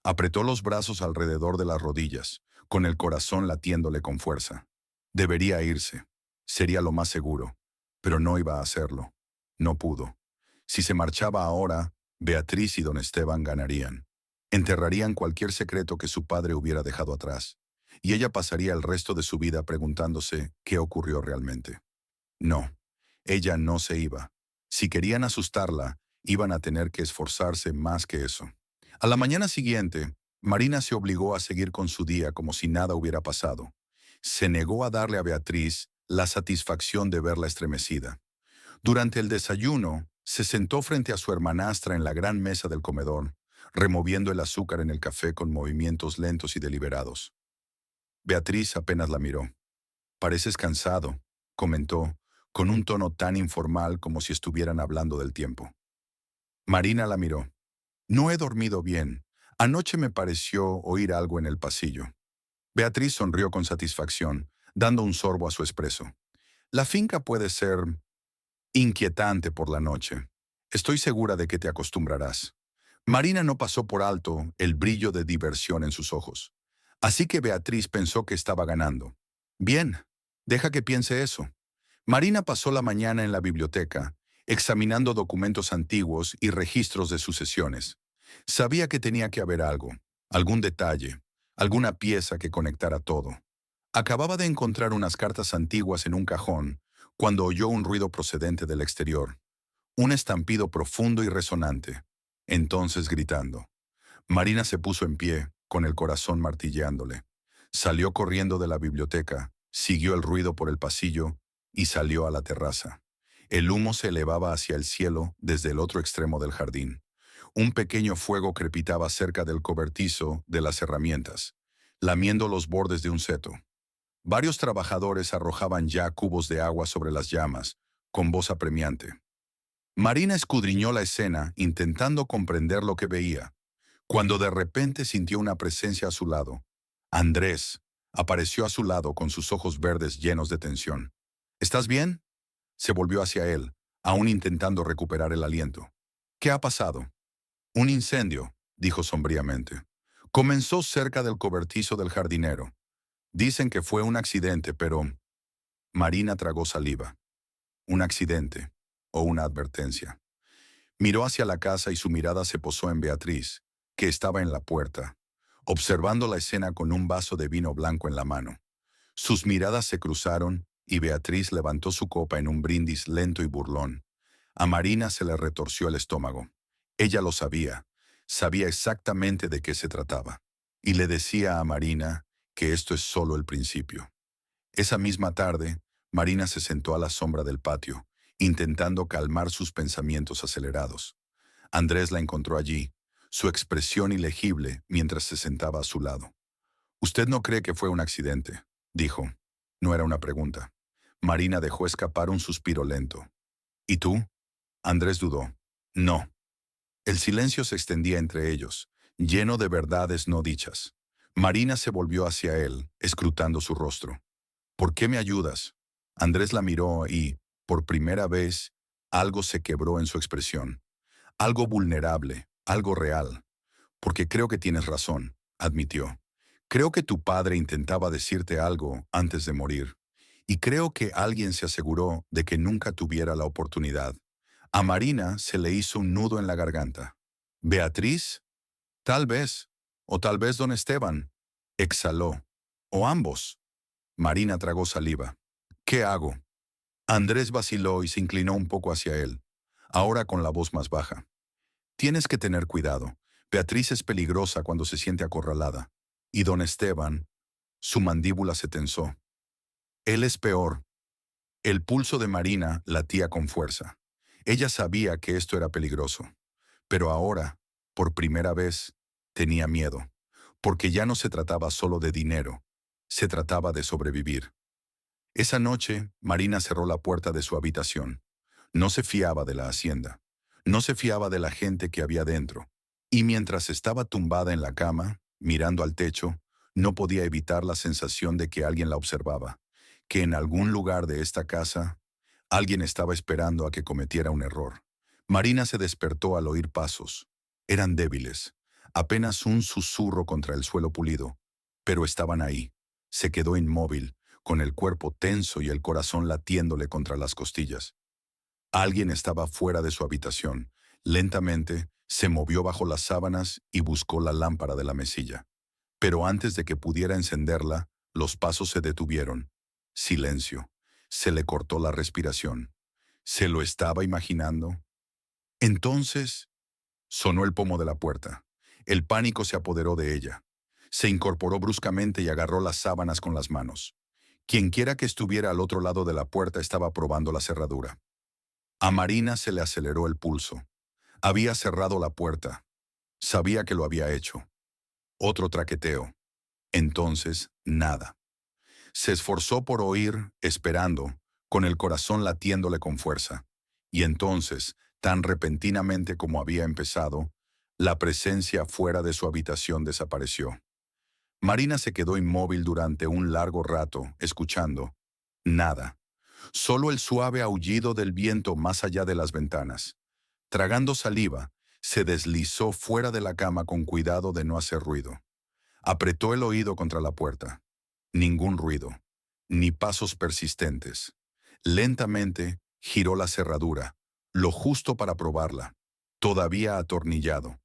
A: Apretó los brazos alrededor de las rodillas, con el corazón latiéndole con fuerza. Debería irse. Sería lo más seguro. Pero no iba a hacerlo. No pudo. Si se marchaba ahora, Beatriz y don Esteban ganarían. Enterrarían cualquier secreto que su padre hubiera dejado atrás. Y ella pasaría el resto de su vida preguntándose qué ocurrió realmente. No, ella no se iba. Si querían asustarla, iban a tener que esforzarse más que eso. A la mañana siguiente, Marina se obligó a seguir con su día como si nada hubiera pasado. Se negó a darle a Beatriz la satisfacción de verla estremecida. Durante el desayuno, se sentó frente a su hermanastra en la gran mesa del comedor, removiendo el azúcar en el café con movimientos lentos y deliberados. Beatriz apenas la miró. «Pareces cansado», comentó, con un tono tan informal como si estuvieran hablando del tiempo. Marina la miró. «No he dormido bien. Anoche me pareció oír algo en el pasillo». Beatriz sonrió con satisfacción, dando un sorbo a su espresso. «La finca puede ser inquietante por la noche. Estoy segura de que te acostumbrarás». Marina no pasó por alto el brillo de diversión en sus ojos. Así que Beatriz pensó que estaba ganando. «Bien, deja que piense eso». Marina pasó la mañana en la biblioteca, examinando documentos antiguos y registros de sucesiones. Sabía que tenía que haber algo, algún detalle, alguna pieza que conectara todo. Acababa de encontrar unas cartas antiguas en un cajón cuando oyó un ruido procedente del exterior, un estampido profundo y resonante. Entonces gritando. Marina se puso en pie, con el corazón martilleándole. Salió corriendo de la biblioteca, siguió el ruido por el pasillo y salió a la terraza. El humo se elevaba hacia el cielo desde el otro extremo del jardín. Un pequeño fuego crepitaba cerca del cobertizo de las herramientas, lamiendo los bordes de un seto. Varios trabajadores arrojaban ya cubos de agua sobre las llamas, con voz apremiante. Marina escudriñó la escena, intentando comprender lo que veía, cuando de repente sintió una presencia a su lado. Andrés apareció a su lado con sus ojos verdes llenos de tensión. «¿Estás bien?». Se volvió hacia él, aún intentando recuperar el aliento. «¿Qué ha pasado?». «Un incendio», dijo sombríamente. «Comenzó cerca del cobertizo del jardinero. Dicen que fue un accidente, pero…». Marina tragó saliva. Un accidente, o una advertencia. Miró hacia la casa y su mirada se posó en Beatriz, que estaba en la puerta, observando la escena con un vaso de vino blanco en la mano. Sus miradas se cruzaron y Beatriz levantó su copa en un brindis lento y burlón. A Marina se le retorció el estómago. Ella lo sabía, sabía exactamente de qué se trataba. Y le decía a Marina que esto es solo el principio. Esa misma tarde, Marina se sentó a la sombra del patio, intentando calmar sus pensamientos acelerados. Andrés la encontró allí, su expresión ilegible mientras se sentaba a su lado. «¿Usted no cree que fue un accidente?», dijo. No era una pregunta. Marina dejó escapar un suspiro lento. «¿Y tú?». Andrés dudó. No. El silencio se extendía entre ellos, lleno de verdades no dichas. Marina se volvió hacia él, escrutando su rostro. ¿Por qué me ayudas? Andrés la miró y, por primera vez, algo se quebró en su expresión. Algo vulnerable, algo real. Porque creo que tienes razón, admitió. Creo que tu padre intentaba decirte algo antes de morir. Y creo que alguien se aseguró de que nunca tuviera la oportunidad. A Marina se le hizo un nudo en la garganta. ¿Beatriz? Tal vez. O tal vez don Esteban. Exhaló. O ambos. Marina tragó saliva. ¿Qué hago? Andrés vaciló y se inclinó un poco hacia él, ahora con la voz más baja. Tienes que tener cuidado. Beatriz es peligrosa cuando se siente acorralada. Y don Esteban, su mandíbula se tensó. Él es peor. El pulso de Marina latía con fuerza. Ella sabía que esto era peligroso. Pero ahora, por primera vez, tenía miedo. Porque ya no se trataba solo de dinero. Se trataba de sobrevivir. Esa noche, Marina cerró la puerta de su habitación. No se fiaba de la hacienda. No se fiaba de la gente que había dentro. Y mientras estaba tumbada en la cama, mirando al techo, no podía evitar la sensación de que alguien la observaba, que en algún lugar de esta casa, alguien estaba esperando a que cometiera un error. Marina se despertó al oír pasos. Eran débiles, apenas un susurro contra el suelo pulido, pero estaban ahí. Se quedó inmóvil, con el cuerpo tenso y el corazón latiéndole contra las costillas. Alguien estaba fuera de su habitación. Lentamente, se movió bajo las sábanas y buscó la lámpara de la mesilla. Pero antes de que pudiera encenderla, los pasos se detuvieron. Silencio. Se le cortó la respiración. ¿Se lo estaba imaginando? Entonces, sonó el pomo de la puerta. El pánico se apoderó de ella. Se incorporó bruscamente y agarró las sábanas con las manos. Quienquiera que estuviera al otro lado de la puerta estaba probando la cerradura. A Marina se le aceleró el pulso. Había cerrado la puerta. Sabía que lo había hecho. Otro traqueteo. Entonces, nada. Se esforzó por oír, esperando, con el corazón latiéndole con fuerza. Y entonces, tan repentinamente como había empezado, la presencia fuera de su habitación desapareció. Marina se quedó inmóvil durante un largo rato, escuchando. Nada. Solo el suave aullido del viento más allá de las ventanas. Tragando saliva, se deslizó fuera de la cama con cuidado de no hacer ruido. Apretó el oído contra la puerta. Ningún ruido, ni pasos persistentes. Lentamente giró la cerradura, lo justo para probarla, todavía atornillado.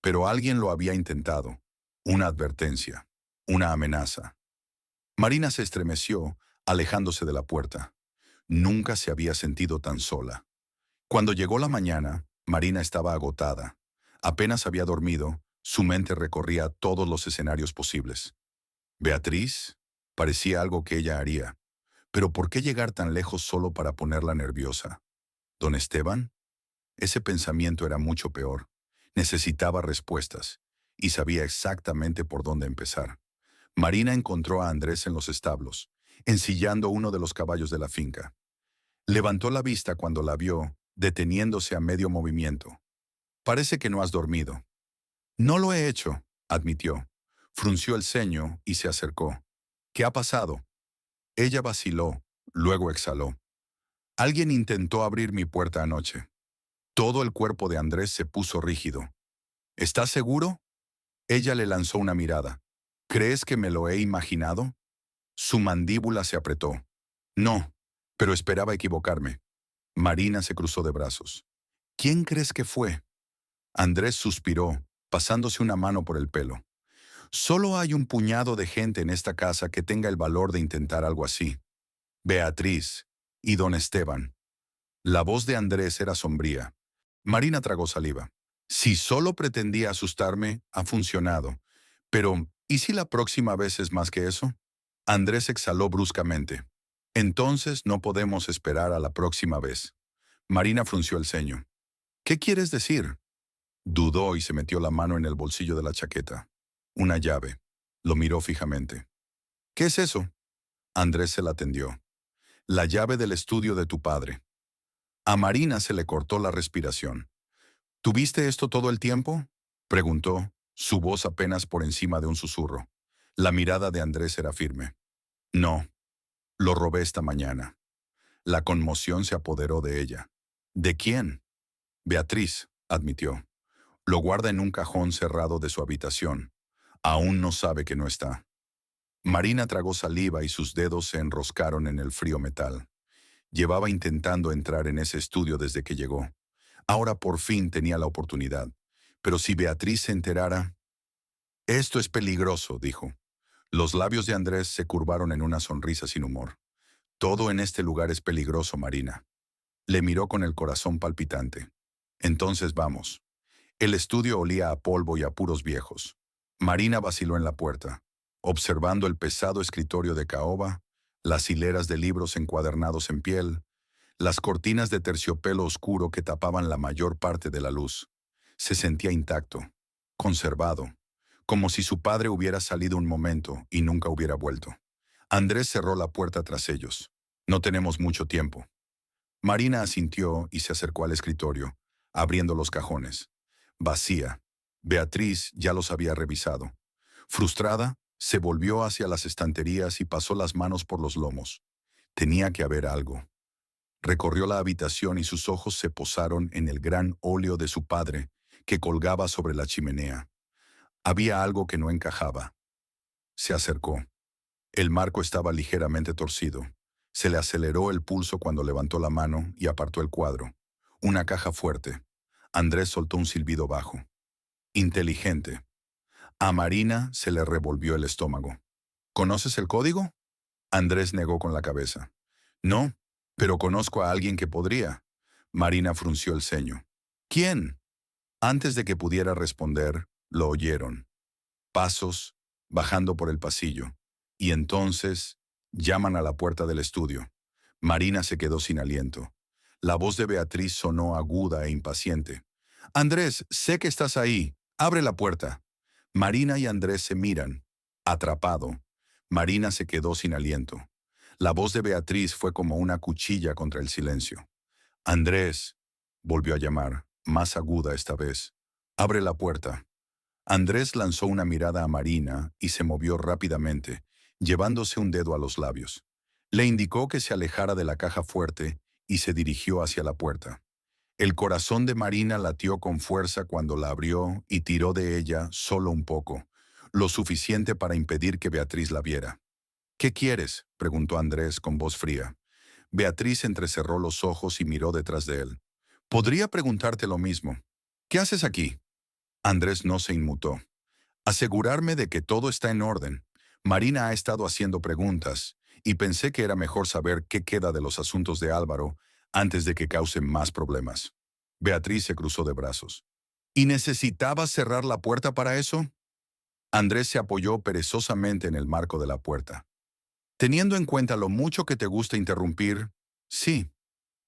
A: Pero alguien lo había intentado. Una advertencia, una amenaza. Marina se estremeció, alejándose de la puerta. Nunca se había sentido tan sola. Cuando llegó la mañana, Marina estaba agotada. Apenas había dormido, su mente recorría todos los escenarios posibles. Beatriz parecía algo que ella haría. Pero ¿por qué llegar tan lejos solo para ponerla nerviosa? ¿Don Esteban? Ese pensamiento era mucho peor. Necesitaba respuestas, y sabía exactamente por dónde empezar. Marina encontró a Andrés en los establos, ensillando uno de los caballos de la finca. Levantó la vista cuando la vio, deteniéndose a medio movimiento. Parece que no has dormido. No lo he hecho, admitió. Frunció el ceño y se acercó. ¿Qué ha pasado? Ella vaciló, luego exhaló. Alguien intentó abrir mi puerta anoche. Todo el cuerpo de Andrés se puso rígido. ¿Estás seguro? Ella le lanzó una mirada. ¿Crees que me lo he imaginado? Su mandíbula se apretó. No, pero esperaba equivocarme. Marina se cruzó de brazos. ¿Quién crees que fue? Andrés suspiró, pasándose una mano por el pelo. Solo hay un puñado de gente en esta casa que tenga el valor de intentar algo así. Beatriz y don Esteban. La voz de Andrés era sombría. Marina tragó saliva. Si solo pretendía asustarme, ha funcionado. Pero, ¿y si la próxima vez es más que eso? Andrés exhaló bruscamente. Entonces no podemos esperar a la próxima vez. Marina frunció el ceño. ¿Qué quieres decir? Dudó y se metió la mano en el bolsillo de la chaqueta. Una llave. Lo miró fijamente. ¿Qué es eso? Andrés se la tendió. La llave del estudio de tu padre. A Marina se le cortó la respiración. ¿Tuviste esto todo el tiempo?, preguntó, su voz apenas por encima de un susurro. La mirada de Andrés era firme. No, lo robé esta mañana. La conmoción se apoderó de ella. ¿De quién? Beatriz, admitió. Lo guarda en un cajón cerrado de su habitación. Aún no sabe que no está. Marina tragó saliva y sus dedos se enroscaron en el frío metal. Llevaba intentando entrar en ese estudio desde que llegó. Ahora por fin tenía la oportunidad. Pero si Beatriz se enterara... Esto es peligroso, dijo. Los labios de Andrés se curvaron en una sonrisa sin humor. Todo en este lugar es peligroso, Marina. Le miró con el corazón palpitante. Entonces vamos. El estudio olía a polvo y a puros viejos. Marina vaciló en la puerta, observando el pesado escritorio de caoba, las hileras de libros encuadernados en piel, las cortinas de terciopelo oscuro que tapaban la mayor parte de la luz. Se sentía intacto, conservado, como si su padre hubiera salido un momento y nunca hubiera vuelto. Andrés cerró la puerta tras ellos. No tenemos mucho tiempo. Marina asintió y se acercó al escritorio, abriendo los cajones. Vacía. Beatriz ya los había revisado. Frustrada, se volvió hacia las estanterías y pasó las manos por los lomos. Tenía que haber algo. Recorrió la habitación y sus ojos se posaron en el gran óleo de su padre, que colgaba sobre la chimenea. Había algo que no encajaba. Se acercó. El marco estaba ligeramente torcido. Se le aceleró el pulso cuando levantó la mano y apartó el cuadro. Una caja fuerte. Andrés soltó un silbido bajo. Inteligente. A Marina se le revolvió el estómago. ¿Conoces el código? Andrés negó con la cabeza. No, pero conozco a alguien que podría. Marina frunció el ceño. ¿Quién? Antes de que pudiera responder, lo oyeron. Pasos, bajando por el pasillo. Y entonces, llaman a la puerta del estudio. Marina se quedó sin aliento. La voz de Beatriz sonó aguda e impaciente. Andrés, sé que estás ahí. Abre la puerta. Marina y Andrés se miran. Atrapado. Marina se quedó sin aliento. La voz de Beatriz fue como una cuchilla contra el silencio. Andrés, volvió a llamar, más aguda esta vez. Abre la puerta. Andrés lanzó una mirada a Marina y se movió rápidamente, llevándose un dedo a los labios. Le indicó que se alejara de la caja fuerte y se dirigió hacia la puerta. El corazón de Marina latió con fuerza cuando la abrió y tiró de ella solo un poco, lo suficiente para impedir que Beatriz la viera. ¿Qué quieres?, preguntó Andrés con voz fría. Beatriz entrecerró los ojos y miró detrás de él. Podría preguntarte lo mismo. ¿Qué haces aquí? Andrés no se inmutó. Asegurarme de que todo está en orden. Marina ha estado haciendo preguntas, y pensé que era mejor saber qué queda de los asuntos de Álvaro antes de que causen más problemas. Beatriz se cruzó de brazos. ¿Y necesitabas cerrar la puerta para eso? Andrés se apoyó perezosamente en el marco de la puerta. Teniendo en cuenta lo mucho que te gusta interrumpir, sí.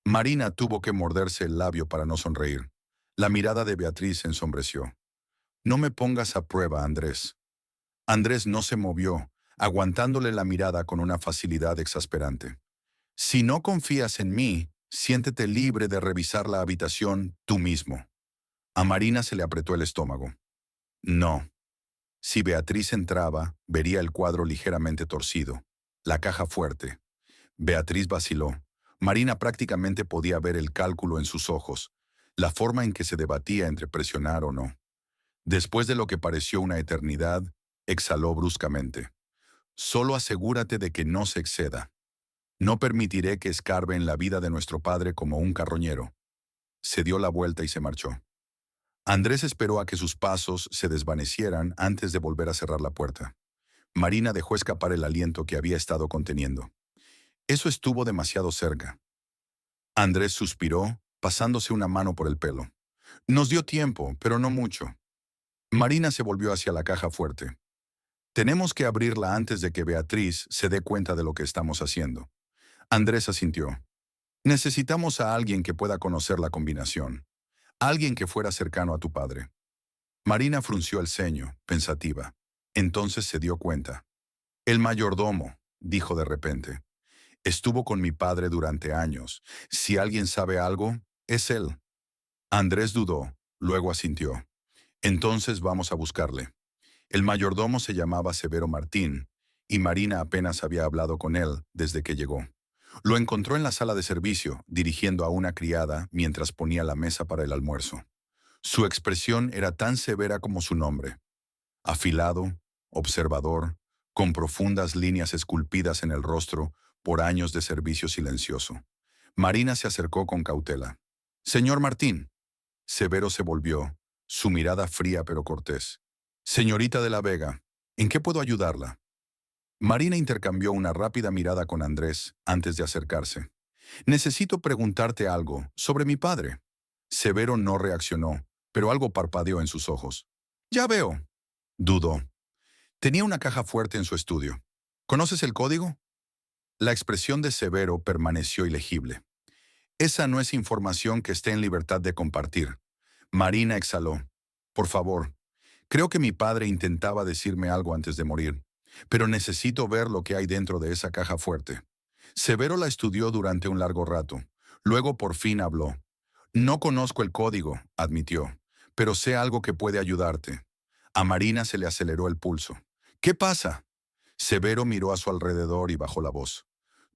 A: Marina tuvo que morderse el labio para no sonreír. La mirada de Beatriz se ensombreció. No me pongas a prueba, Andrés. Andrés no se movió, aguantándole la mirada con una facilidad exasperante. Si no confías en mí, siéntete libre de revisar la habitación tú mismo. A Marina se le apretó el estómago. No. Si Beatriz entraba, vería el cuadro ligeramente torcido, la caja fuerte. Beatriz vaciló. Marina prácticamente podía ver el cálculo en sus ojos, la forma en que se debatía entre presionar o no. Después de lo que pareció una eternidad, exhaló bruscamente. Solo asegúrate de que no se exceda. No permitiré que escarbe en la vida de nuestro padre como un carroñero. Se dio la vuelta y se marchó. Andrés esperó a que sus pasos se desvanecieran antes de volver a cerrar la puerta. Marina dejó escapar el aliento que había estado conteniendo. Eso estuvo demasiado cerca. Andrés suspiró, pasándose una mano por el pelo. Nos dio tiempo, pero no mucho. Marina se volvió hacia la caja fuerte. Tenemos que abrirla antes de que Beatriz se dé cuenta de lo que estamos haciendo. Andrés asintió. Necesitamos a alguien que pueda conocer la combinación. Alguien que fuera cercano a tu padre. Marina frunció el ceño, pensativa. Entonces se dio cuenta. El mayordomo, dijo de repente. Estuvo con mi padre durante años. Si alguien sabe algo, es él. Andrés dudó, luego asintió. Entonces vamos a buscarle. El mayordomo se llamaba Severo Martín, y Marina apenas había hablado con él desde que llegó. Lo encontró en la sala de servicio, dirigiendo a una criada mientras ponía la mesa para el almuerzo. Su expresión era tan severa como su nombre. Afilado, observador, con profundas líneas esculpidas en el rostro por años de servicio silencioso. Marina se acercó con cautela. «Señor Martín». Severo se volvió, su mirada fría pero cortés. «Señorita de la Vega, ¿en qué puedo ayudarla?». Marina intercambió una rápida mirada con Andrés antes de acercarse. «Necesito preguntarte algo sobre mi padre». Severo no reaccionó, pero algo parpadeó en sus ojos. «Ya veo». Dudó. Tenía una caja fuerte en su estudio. ¿Conoces el código? La expresión de Severo permaneció ilegible. Esa no es información que esté en libertad de compartir. Marina exhaló. Por favor, creo que mi padre intentaba decirme algo antes de morir, pero necesito ver lo que hay dentro de esa caja fuerte. Severo la estudió durante un largo rato. Luego por fin habló. No conozco el código, admitió, pero sé algo que puede ayudarte. A Marina se le aceleró el pulso. ¿Qué pasa? Severo miró a su alrededor y bajó la voz.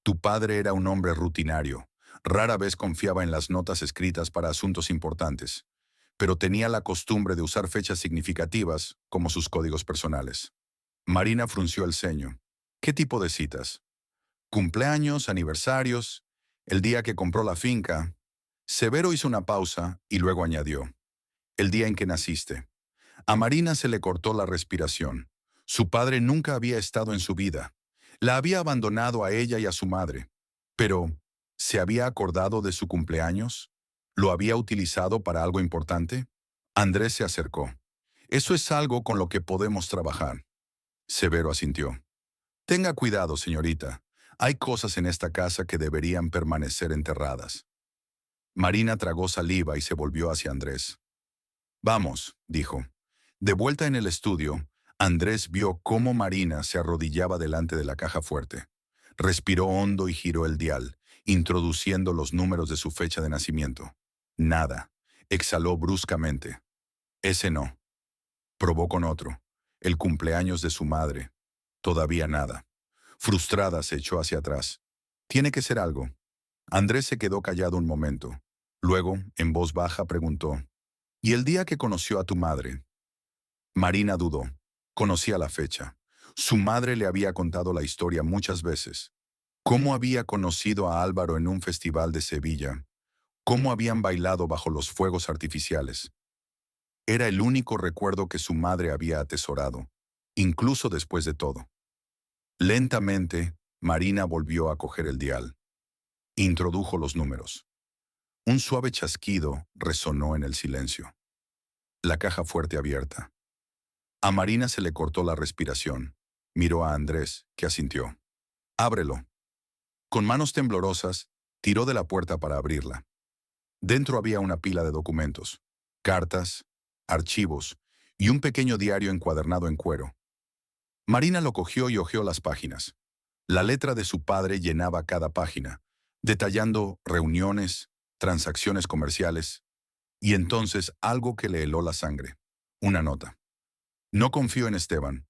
A: Tu padre era un hombre rutinario. Rara vez confiaba en las notas escritas para asuntos importantes, pero tenía la costumbre de usar fechas significativas como sus códigos personales. Marina frunció el ceño. ¿Qué tipo de citas? ¿Cumpleaños, aniversarios, el día que compró la finca? Severo hizo una pausa y luego añadió, el día en que naciste. A Marina se le cortó la respiración. Su padre nunca había estado en su vida. La había abandonado a ella y a su madre. Pero, ¿se había acordado de su cumpleaños? ¿Lo había utilizado para algo importante? Andrés se acercó. Eso es algo con lo que podemos trabajar. Severo asintió. Tenga cuidado, señorita. Hay cosas en esta casa que deberían permanecer enterradas. Marina tragó saliva y se volvió hacia Andrés. Vamos, dijo. De vuelta en el estudio, Andrés vio cómo Marina se arrodillaba delante de la caja fuerte. Respiró hondo y giró el dial, introduciendo los números de su fecha de nacimiento. Nada. Exhaló bruscamente. Ese no. Probó con otro. El cumpleaños de su madre. Todavía nada. Frustrada se echó hacia atrás. Tiene que ser algo. Andrés se quedó callado un momento. Luego, en voz baja, preguntó, ¿y el día que conoció a tu madre? Marina dudó. Conocía la fecha. Su madre le había contado la historia muchas veces. Cómo había conocido a Álvaro en un festival de Sevilla. Cómo habían bailado bajo los fuegos artificiales. Era el único recuerdo que su madre había atesorado, incluso después de todo. Lentamente, Marina volvió a coger el dial. Introdujo los números. Un suave chasquido resonó en el silencio. La caja fuerte abierta. A Marina se le cortó la respiración. Miró a Andrés, que asintió. «Ábrelo». Con manos temblorosas, tiró de la puerta para abrirla. Dentro había una pila de documentos, cartas, archivos y un pequeño diario encuadernado en cuero. Marina lo cogió y hojeó las páginas. La letra de su padre llenaba cada página, detallando reuniones, transacciones comerciales, y entonces algo que le heló la sangre. Una nota. No confío en Esteban.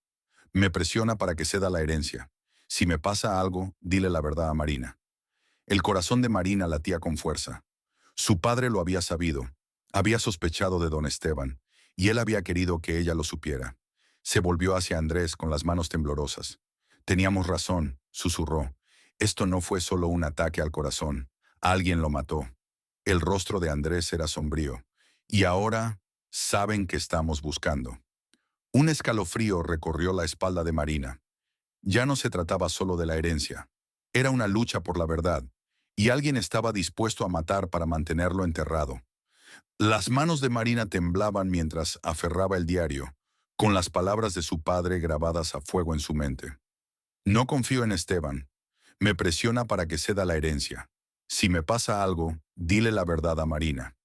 A: Me presiona para que ceda la herencia. Si me pasa algo, dile la verdad a Marina. El corazón de Marina latía con fuerza. Su padre lo había sabido. Había sospechado de don Esteban, y él había querido que ella lo supiera. Se volvió hacia Andrés con las manos temblorosas. Teníamos razón, susurró. Esto no fue solo un ataque al corazón. Alguien lo mató. El rostro de Andrés era sombrío. Y ahora saben que estamos buscando. Un escalofrío recorrió la espalda de Marina. Ya no se trataba solo de la herencia. Era una lucha por la verdad, y alguien estaba dispuesto a matar para mantenerlo enterrado. Las manos de Marina temblaban mientras aferraba el diario, con las palabras de su padre grabadas a fuego en su mente. No confío en Esteban. Me presiona para que ceda la herencia. Si me pasa algo, dile la verdad a Marina.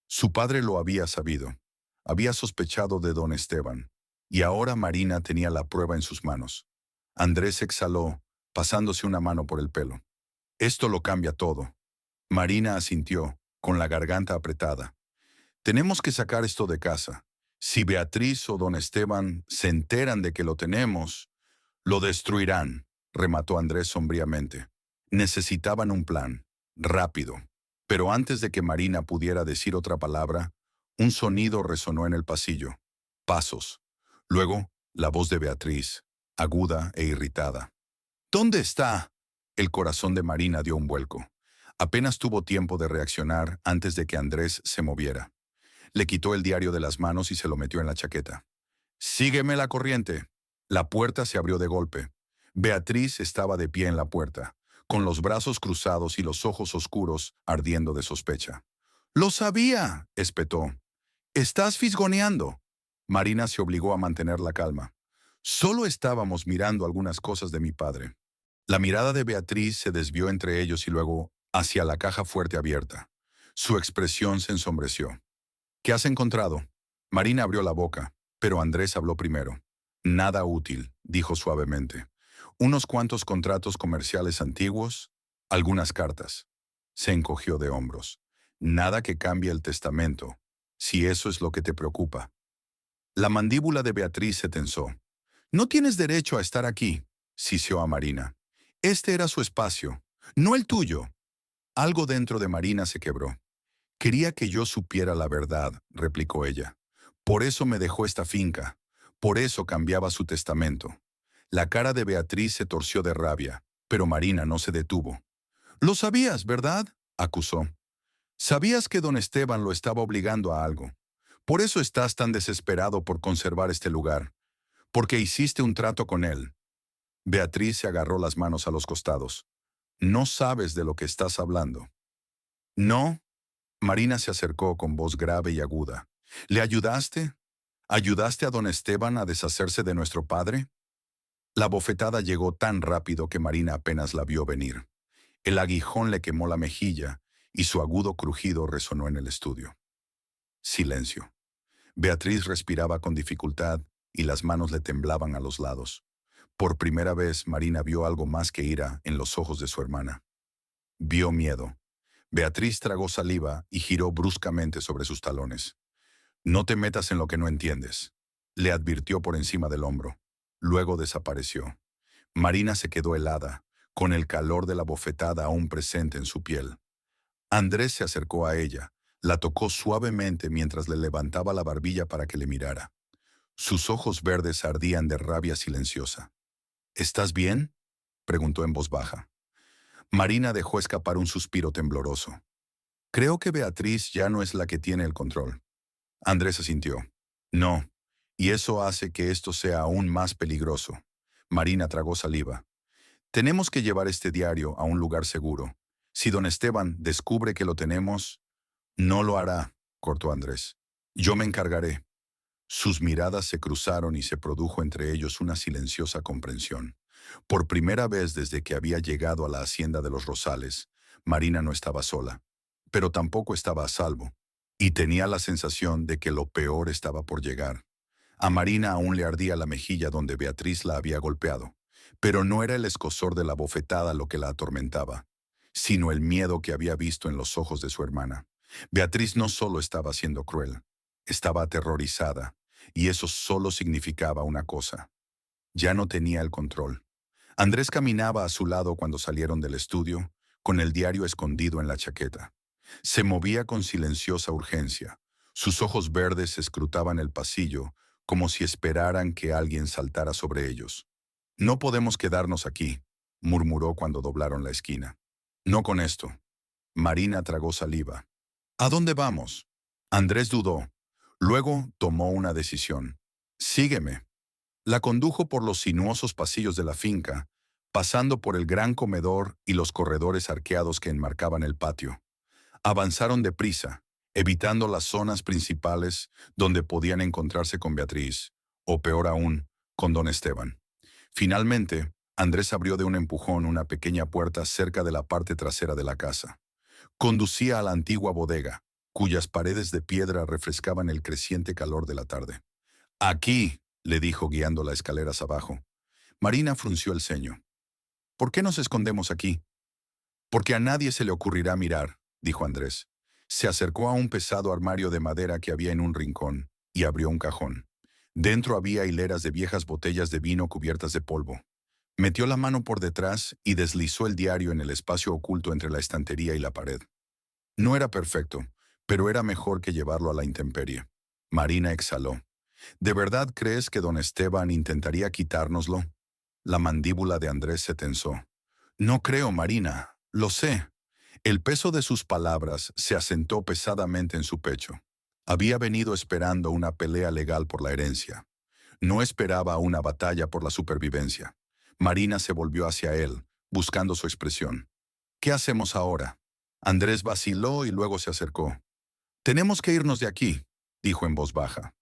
A: Su padre lo había sabido. Había sospechado de don Esteban. Y ahora Marina tenía la prueba en sus manos. Andrés exhaló, pasándose una mano por el pelo. Esto lo cambia todo. Marina asintió, con la garganta apretada. Tenemos que sacar esto de casa. Si Beatriz o don Esteban se enteran de que lo tenemos, lo destruirán, remató Andrés sombríamente. Necesitaban un plan, rápido. Pero antes de que Marina pudiera decir otra palabra, un sonido resonó en el pasillo. Pasos. Luego, la voz de Beatriz, aguda e irritada. ¿Dónde está? El corazón de Marina dio un vuelco. Apenas tuvo tiempo de reaccionar antes de que Andrés se moviera. Le quitó el diario de las manos y se lo metió en la chaqueta. «Sígueme la corriente». La puerta se abrió de golpe. Beatriz estaba de pie en la puerta, con los brazos cruzados y los ojos oscuros ardiendo de sospecha. «¡Lo sabía!», espetó. «Estás fisgoneando». Marina se obligó a mantener la calma. «Solo estábamos mirando algunas cosas de mi padre». La mirada de Beatriz se desvió entre ellos y luego hacia la caja fuerte abierta. Su expresión se ensombreció. «¿Qué has encontrado?». Marina abrió la boca, pero Andrés habló primero. «Nada útil», dijo suavemente. «Unos cuantos contratos comerciales antiguos, algunas cartas». Se encogió de hombros. «Nada que cambie el testamento, si eso es lo que te preocupa». La mandíbula de Beatriz se tensó. «No tienes derecho a estar aquí», siseó a Marina. «Este era su espacio, no el tuyo». Algo dentro de Marina se quebró. «Quería que yo supiera la verdad», replicó ella. «Por eso me dejó esta finca. Por eso cambiaba su testamento». La cara de Beatriz se torció de rabia, pero Marina no se detuvo. «Lo sabías, ¿verdad?», acusó. «Sabías que don Esteban lo estaba obligando a algo. Por eso estás tan desesperado por conservar este lugar. Porque hiciste un trato con él». Beatriz se agarró las manos a los costados. «No sabes de lo que estás hablando». «No». Marina se acercó con voz grave y aguda. «¿Le ayudaste? ¿Ayudaste a don Esteban a deshacerse de nuestro padre?». La bofetada llegó tan rápido que Marina apenas la vio venir. El aguijón le quemó la mejilla y su agudo crujido resonó en el estudio. Silencio. Beatriz respiraba con dificultad y las manos le temblaban a los lados. Por primera vez, Marina vio algo más que ira en los ojos de su hermana. Vio miedo. Beatriz tragó saliva y giró bruscamente sobre sus talones. «No te metas en lo que no entiendes», le advirtió por encima del hombro. Luego desapareció. Marina se quedó helada, con el calor de la bofetada aún presente en su piel. Andrés se acercó a ella, la tocó suavemente mientras le levantaba la barbilla para que le mirara. Sus ojos verdes ardían de rabia silenciosa. «¿Estás bien?», preguntó en voz baja. Marina dejó escapar un suspiro tembloroso. «Creo que Beatriz ya no es la que tiene el control». Andrés asintió. «No, y eso hace que esto sea aún más peligroso». Marina tragó saliva. «Tenemos que llevar este diario a un lugar seguro. Si don Esteban descubre que lo tenemos...». «No lo hará», cortó Andrés. «Yo me encargaré». Sus miradas se cruzaron y se produjo entre ellos una silenciosa comprensión. Por primera vez desde que había llegado a la hacienda de los Rosales, Marina no estaba sola, pero tampoco estaba a salvo, y tenía la sensación de que lo peor estaba por llegar. A Marina aún le ardía la mejilla donde Beatriz la había golpeado, pero no era el escozor de la bofetada lo que la atormentaba, sino el miedo que había visto en los ojos de su hermana. Beatriz no solo estaba siendo cruel, estaba aterrorizada, y eso solo significaba una cosa: ya no tenía el control. Andrés caminaba a su lado cuando salieron del estudio, con el diario escondido en la chaqueta. Se movía con silenciosa urgencia. Sus ojos verdes escrutaban el pasillo, como si esperaran que alguien saltara sobre ellos. «No podemos quedarnos aquí», murmuró cuando doblaron la esquina. «No con esto». Marina tragó saliva. «¿A dónde vamos?». Andrés dudó. Luego tomó una decisión. «Sígueme». La condujo por los sinuosos pasillos de la finca, pasando por el gran comedor y los corredores arqueados que enmarcaban el patio. Avanzaron deprisa, evitando las zonas principales donde podían encontrarse con Beatriz, o peor aún, con don Esteban. Finalmente, Andrés abrió de un empujón una pequeña puerta cerca de la parte trasera de la casa. Conducía a la antigua bodega, cuyas paredes de piedra refrescaban el creciente calor de la tarde. «Aquí», le dijo guiando las escaleras abajo. Marina frunció el ceño. «¿Por qué nos escondemos aquí?». «Porque a nadie se le ocurrirá mirar», dijo Andrés. Se acercó a un pesado armario de madera que había en un rincón y abrió un cajón. Dentro había hileras de viejas botellas de vino cubiertas de polvo. Metió la mano por detrás y deslizó el diario en el espacio oculto entre la estantería y la pared. No era perfecto, pero era mejor que llevarlo a la intemperie. Marina exhaló. ¿De verdad crees que don Esteban intentaría quitárnoslo? La mandíbula de Andrés se tensó. No creo, Marina. Lo sé. El peso de sus palabras se asentó pesadamente en su pecho. Había venido esperando una pelea legal por la herencia. No esperaba una batalla por la supervivencia. Marina se volvió hacia él, buscando su expresión. ¿Qué hacemos ahora? Andrés vaciló y luego se acercó. Tenemos que irnos de aquí, dijo en voz baja.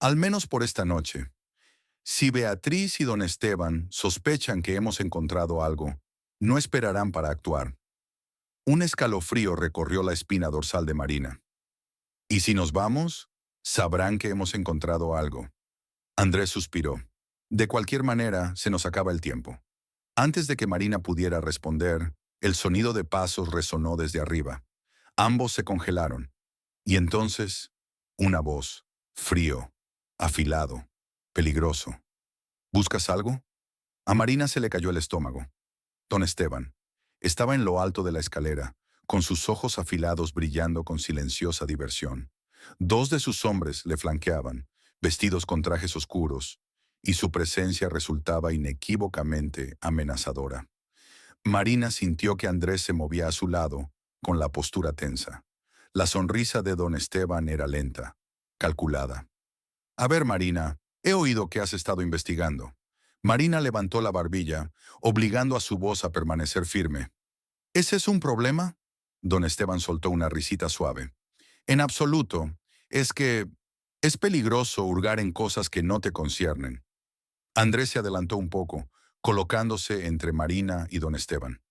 A: Al menos por esta noche. Si Beatriz y don Esteban sospechan que hemos encontrado algo, no esperarán para actuar. Un escalofrío recorrió la espina dorsal de Marina. ¿Y si nos vamos? Sabrán que hemos encontrado algo. Andrés suspiró. De cualquier manera, se nos acaba el tiempo. Antes de que Marina pudiera responder, el sonido de pasos resonó desde arriba. Ambos se congelaron. Y entonces, una voz, frío, afilado, peligroso. ¿Buscas algo? A Marina se le cayó el estómago. Don Esteban estaba en lo alto de la escalera, con sus ojos afilados brillando con silenciosa diversión. Dos de sus hombres le flanqueaban, vestidos con trajes oscuros, y su presencia resultaba inequívocamente amenazadora. Marina sintió que Andrés se movía a su lado, con la postura tensa. La sonrisa de don Esteban era lenta, calculada. A ver, Marina, he oído que has estado investigando. Marina levantó la barbilla, obligando a su voz a permanecer firme. ¿Ese es un problema? Don Esteban soltó una risita suave. En absoluto. Es que es peligroso hurgar en cosas que no te conciernen. Andrés se adelantó un poco, colocándose entre Marina y don Esteban.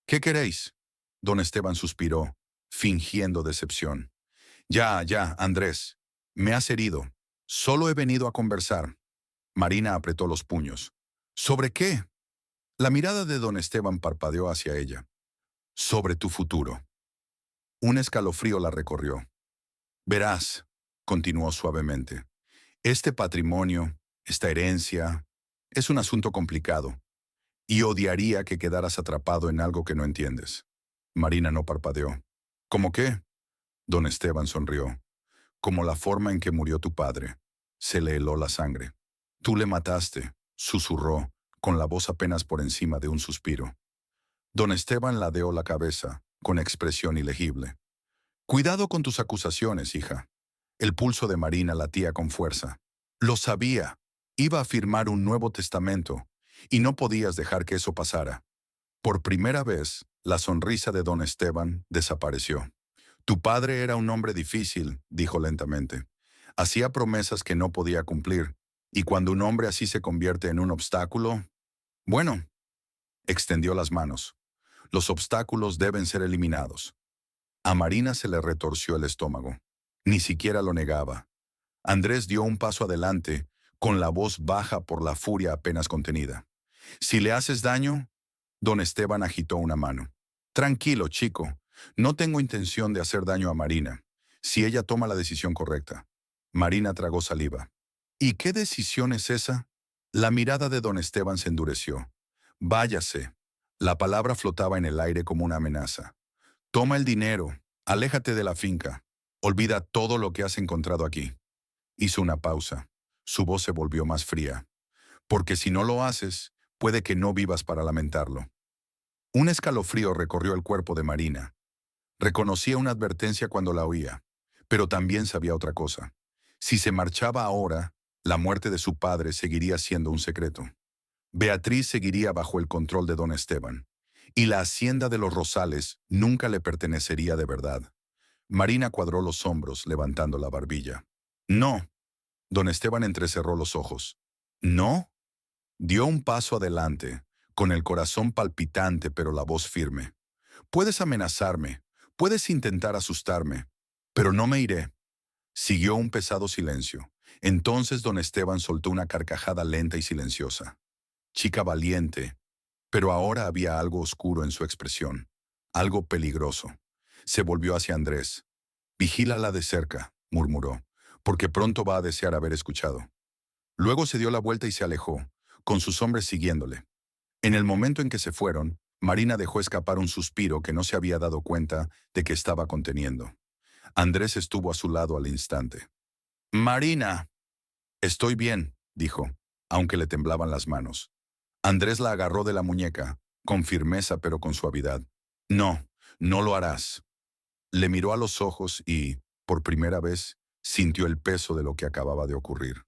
A: ¿Qué queréis? Don Esteban suspiró, fingiendo decepción. Ya, ya, Andrés. Me has herido. Solo he venido a conversar. Marina apretó los puños. ¿Sobre qué? La mirada de don Esteban parpadeó hacia ella. Sobre tu futuro. Un escalofrío la recorrió. Verás, continuó suavemente, este patrimonio, esta herencia, es un asunto complicado, y odiaría que quedaras atrapado en algo que no entiendes. Marina no parpadeó. ¿Cómo qué? Don Esteban sonrió. Como la forma en que murió tu padre. Se le heló la sangre. Tú le mataste, susurró, con la voz apenas por encima de un suspiro. Don Esteban ladeó la cabeza, con expresión ilegible. Cuidado con tus acusaciones, hija. El pulso de Marina latía con fuerza. Lo sabía. Iba a firmar un nuevo testamento, y no podías dejar que eso pasara. Por primera vez, la sonrisa de don Esteban desapareció. Tu padre era un hombre difícil, dijo lentamente. Hacía promesas que no podía cumplir, y cuando un hombre así se convierte en un obstáculo, bueno, extendió las manos. Los obstáculos deben ser eliminados. A Marina se le retorció el estómago. Ni siquiera lo negaba. Andrés dio un paso adelante, con la voz baja por la furia apenas contenida. Si le haces daño, don Esteban agitó una mano. Tranquilo, chico. No tengo intención de hacer daño a Marina, si ella toma la decisión correcta. Marina tragó saliva. ¿Y qué decisión es esa? La mirada de don Esteban se endureció. Váyase. La palabra flotaba en el aire como una amenaza. Toma el dinero, aléjate de la finca. Olvida todo lo que has encontrado aquí. Hizo una pausa. Su voz se volvió más fría. Porque si no lo haces, puede que no vivas para lamentarlo. Un escalofrío recorrió el cuerpo de Marina. Reconocía una advertencia cuando la oía, pero también sabía otra cosa. Si se marchaba ahora, la muerte de su padre seguiría siendo un secreto. Beatriz seguiría bajo el control de don Esteban, y la hacienda de los Rosales nunca le pertenecería de verdad. Marina cuadró los hombros, levantando la barbilla. No. Don Esteban entrecerró los ojos. ¿No? Dio un paso adelante, con el corazón palpitante pero la voz firme. Puedes amenazarme, puedes intentar asustarme, pero no me iré. Siguió un pesado silencio. Entonces don Esteban soltó una carcajada lenta y silenciosa. Chica valiente, pero ahora había algo oscuro en su expresión, algo peligroso. Se volvió hacia Andrés. Vigílala de cerca, murmuró, porque pronto va a desear haber escuchado. Luego se dio la vuelta y se alejó, con sus hombres siguiéndole. En el momento en que se fueron, Marina dejó escapar un suspiro que no se había dado cuenta de que estaba conteniendo. Andrés estuvo a su lado al instante. «Marina». «Estoy bien», dijo, aunque le temblaban las manos. Andrés la agarró de la muñeca, con firmeza pero con suavidad. «No, no lo harás». Le miró a los ojos y, por primera vez, sintió el peso de lo que acababa de ocurrir.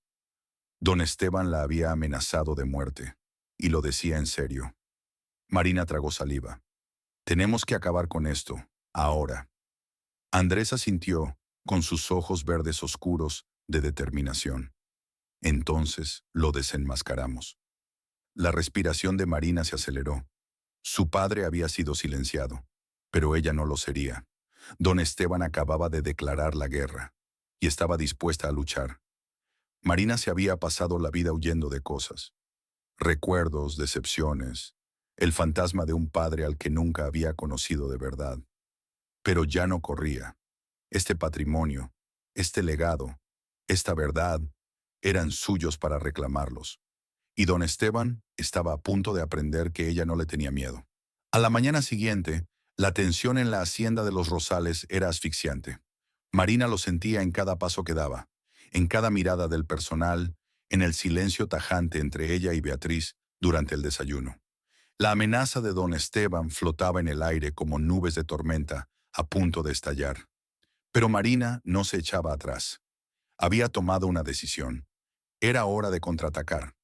A: Don Esteban la había amenazado de muerte, y lo decía en serio. Marina tragó saliva. «Tenemos que acabar con esto, ahora». Andrés asintió, con sus ojos verdes oscuros, de determinación. Entonces lo desenmascaramos. La respiración de Marina se aceleró. Su padre había sido silenciado, pero ella no lo sería. Don Esteban acababa de declarar la guerra, y estaba dispuesta a luchar. Marina se había pasado la vida huyendo de cosas. Recuerdos, decepciones, el fantasma de un padre al que nunca había conocido de verdad. Pero ya no corría. Este patrimonio, este legado, esta verdad, eran suyos para reclamarlos. Y don Esteban estaba a punto de aprender que ella no le tenía miedo. A la mañana siguiente, la tensión en la hacienda de los Rosales era asfixiante. Marina lo sentía en cada paso que daba, en cada mirada del personal, en el silencio tajante entre ella y Beatriz durante el desayuno. La amenaza de don Esteban flotaba en el aire como nubes de tormenta a punto de estallar. Pero Marina no se echaba atrás. Había tomado una decisión. Era hora de contraatacar.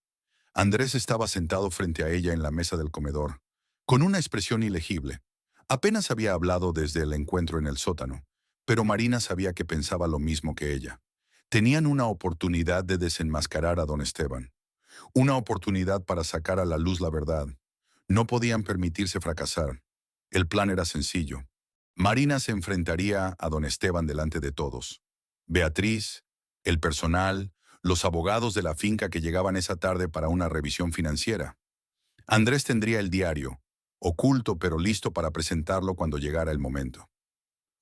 A: Andrés estaba sentado frente a ella en la mesa del comedor, con una expresión ilegible. Apenas había hablado desde el encuentro en el sótano, pero Marina sabía que pensaba lo mismo que ella. Tenían una oportunidad de desenmascarar a don Esteban, una oportunidad para sacar a la luz la verdad. No podían permitirse fracasar. El plan era sencillo. Marina se enfrentaría a don Esteban delante de todos. Beatriz, el personal, los abogados de la finca que llegaban esa tarde para una revisión financiera. Andrés tendría el diario, oculto pero listo para presentarlo cuando llegara el momento.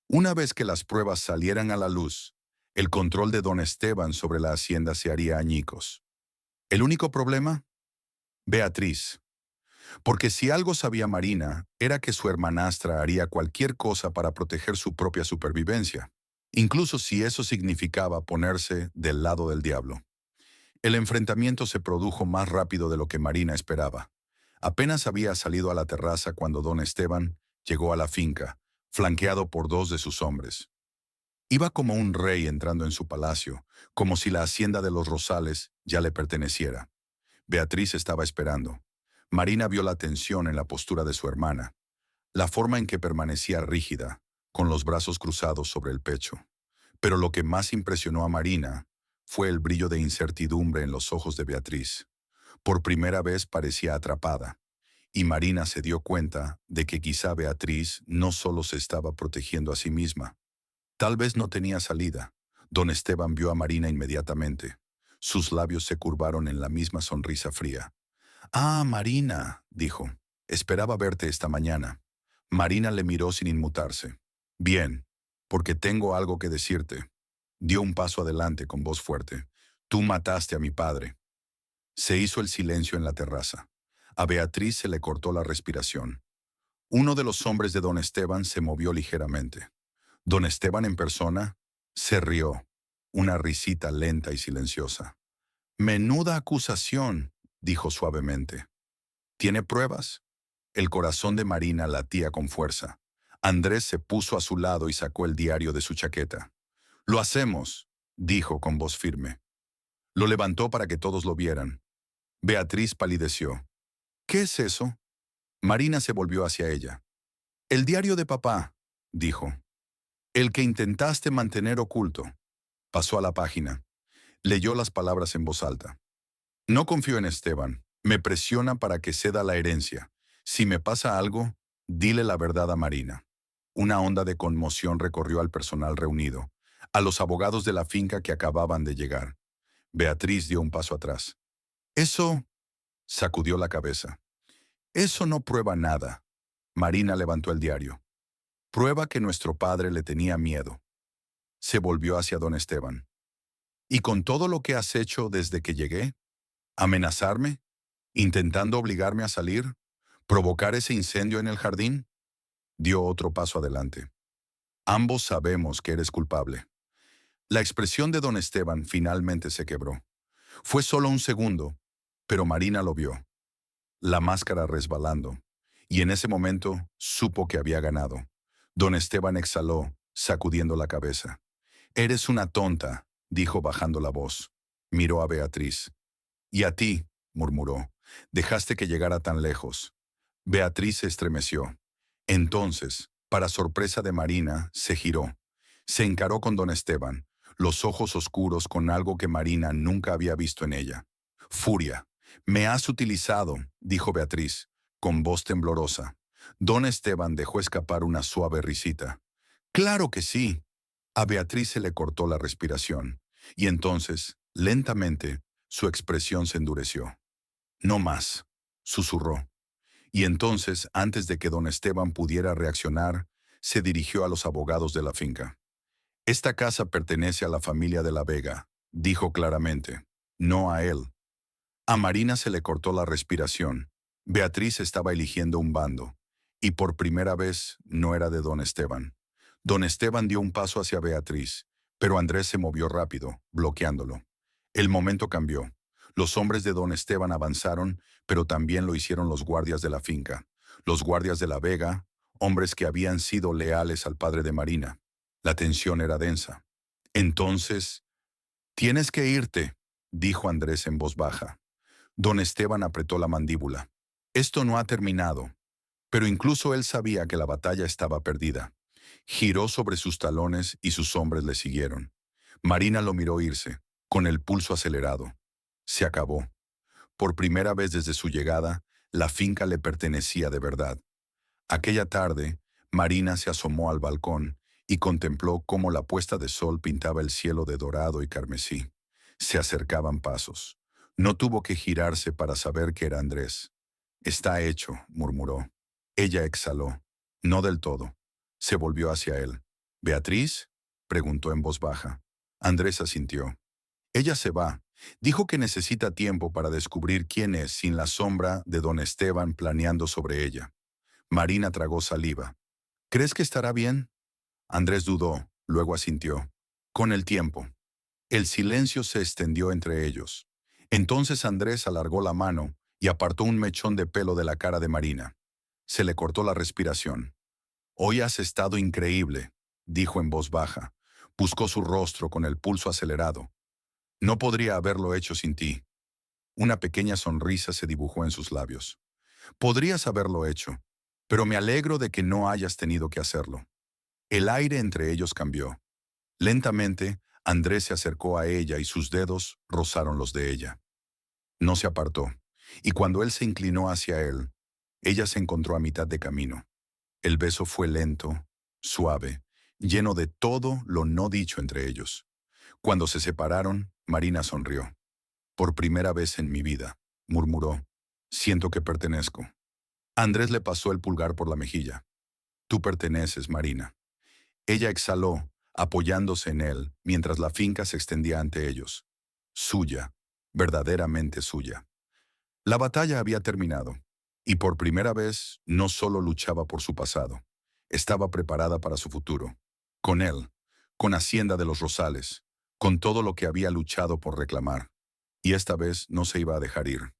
A: Una vez que las pruebas salieran a la luz, el control de don Esteban sobre la hacienda se haría añicos. ¿El único problema? Beatriz. Porque si algo sabía Marina, era que su hermanastra haría cualquier cosa para proteger su propia supervivencia, incluso si eso significaba ponerse del lado del diablo. El enfrentamiento se produjo más rápido de lo que Marina esperaba. Apenas había salido a la terraza cuando don Esteban llegó a la finca, flanqueado por dos de sus hombres. Iba como un rey entrando en su palacio, como si la hacienda de los Rosales ya le perteneciera. Beatriz estaba esperando. Marina vio la tensión en la postura de su hermana, la forma en que permanecía rígida, con los brazos cruzados sobre el pecho. Pero lo que más impresionó a Marina fue el brillo de incertidumbre en los ojos de Beatriz. Por primera vez parecía atrapada, y Marina se dio cuenta de que quizá Beatriz no solo se estaba protegiendo a sí misma. Tal vez no tenía salida. Don Esteban vio a Marina inmediatamente. Sus labios se curvaron en la misma sonrisa fría. «Ah, Marina», dijo. «Esperaba verte esta mañana». Marina le miró sin inmutarse. «Bien, porque tengo algo que decirte». Dio un paso adelante con voz fuerte. «Tú mataste a mi padre». Se hizo el silencio en la terraza. A Beatriz se le cortó la respiración. Uno de los hombres de don Esteban se movió ligeramente. Don Esteban en persona se rió, una risita lenta y silenciosa. «Menuda acusación», dijo suavemente. «¿Tiene pruebas?» El corazón de Marina latía con fuerza. Andrés se puso a su lado y sacó el diario de su chaqueta. «Lo hacemos», dijo con voz firme. Lo levantó para que todos lo vieran. Beatriz palideció. «¿Qué es eso?» Marina se volvió hacia ella. «El diario de papá», dijo. «El que intentaste mantener oculto». Pasó a la página. Leyó las palabras en voz alta. «No confío en Esteban. Me presiona para que ceda la herencia. Si me pasa algo, dile la verdad a Marina». Una onda de conmoción recorrió al personal reunido, a los abogados de la finca que acababan de llegar. Beatriz dio un paso atrás. «Eso», sacudió la cabeza. «Eso no prueba nada». Marina levantó el diario. «Prueba que nuestro padre le tenía miedo». Se volvió hacia don Esteban. ¿Y con todo lo que has hecho desde que llegué? ¿Amenazarme? ¿Intentando obligarme a salir? ¿Provocar ese incendio en el jardín? Dio otro paso adelante. Ambos sabemos que eres culpable. La expresión de don Esteban finalmente se quebró. Fue solo un segundo, pero Marina lo vio, la máscara resbalando, y en ese momento supo que había ganado. Don Esteban exhaló, sacudiendo la cabeza. Eres una tonta, dijo bajando la voz. Miró a Beatriz. Y a ti, murmuró, dejaste que llegara tan lejos. Beatriz se estremeció. Entonces, para sorpresa de Marina, se giró. Se encaró con don Esteban, los ojos oscuros con algo que Marina nunca había visto en ella. Furia. Me has utilizado, dijo Beatriz, con voz temblorosa. Don Esteban dejó escapar una suave risita. Claro que sí. A Beatriz se le cortó la respiración, y entonces, lentamente, su expresión se endureció. No más, susurró. Y entonces, antes de que don Esteban pudiera reaccionar, se dirigió a los abogados de la finca. Esta casa pertenece a la familia de la Vega, dijo claramente, no a él. A Marina se le cortó la respiración. Beatriz estaba eligiendo un bando, y por primera vez no era de don Esteban. Don Esteban dio un paso hacia Beatriz, pero Andrés se movió rápido, bloqueándolo. El momento cambió. Los hombres de don Esteban avanzaron, pero también lo hicieron los guardias de la finca, los guardias de la Vega, hombres que habían sido leales al padre de Marina. La tensión era densa. Entonces, tienes que irte, dijo Andrés en voz baja. Don Esteban apretó la mandíbula. Esto no ha terminado. Pero incluso él sabía que la batalla estaba perdida. Giró sobre sus talones y sus hombres le siguieron. Marina lo miró irse, con el pulso acelerado. Se acabó. Por primera vez desde su llegada, la finca le pertenecía de verdad. Aquella tarde, Marina se asomó al balcón y contempló cómo la puesta de sol pintaba el cielo de dorado y carmesí. Se acercaban pasos. No tuvo que girarse para saber que era Andrés. Está hecho, murmuró. Ella exhaló. No del todo. Se volvió hacia él. ¿Beatriz? Preguntó en voz baja. Andrés asintió. Ella se va. Dijo que necesita tiempo para descubrir quién es sin la sombra de don Esteban planeando sobre ella. Marina tragó saliva. ¿Crees que estará bien? Andrés dudó, luego asintió. Con el tiempo. El silencio se extendió entre ellos. Entonces Andrés alargó la mano y apartó un mechón de pelo de la cara de Marina. Se le cortó la respiración. Hoy has estado increíble, dijo en voz baja. Buscó su rostro con el pulso acelerado. No podría haberlo hecho sin ti. Una pequeña sonrisa se dibujó en sus labios. Podrías haberlo hecho, pero me alegro de que no hayas tenido que hacerlo. El aire entre ellos cambió. Lentamente, Andrés se acercó a ella y sus dedos rozaron los de ella. No se apartó, y cuando él se inclinó hacia él, ella se encontró a mitad de camino. El beso fue lento, suave, lleno de todo lo no dicho entre ellos. Cuando se separaron, Marina sonrió. Por primera vez en mi vida, murmuró, siento que pertenezco. Andrés le pasó el pulgar por la mejilla. Tú perteneces, Marina. Ella exhaló, apoyándose en él, mientras la finca se extendía ante ellos. Suya, verdaderamente suya. La batalla había terminado, y por primera vez no solo luchaba por su pasado, estaba preparada para su futuro. Con él, con Hacienda de los Rosales, con todo lo que había luchado por reclamar. Y esta vez no se iba a dejar ir.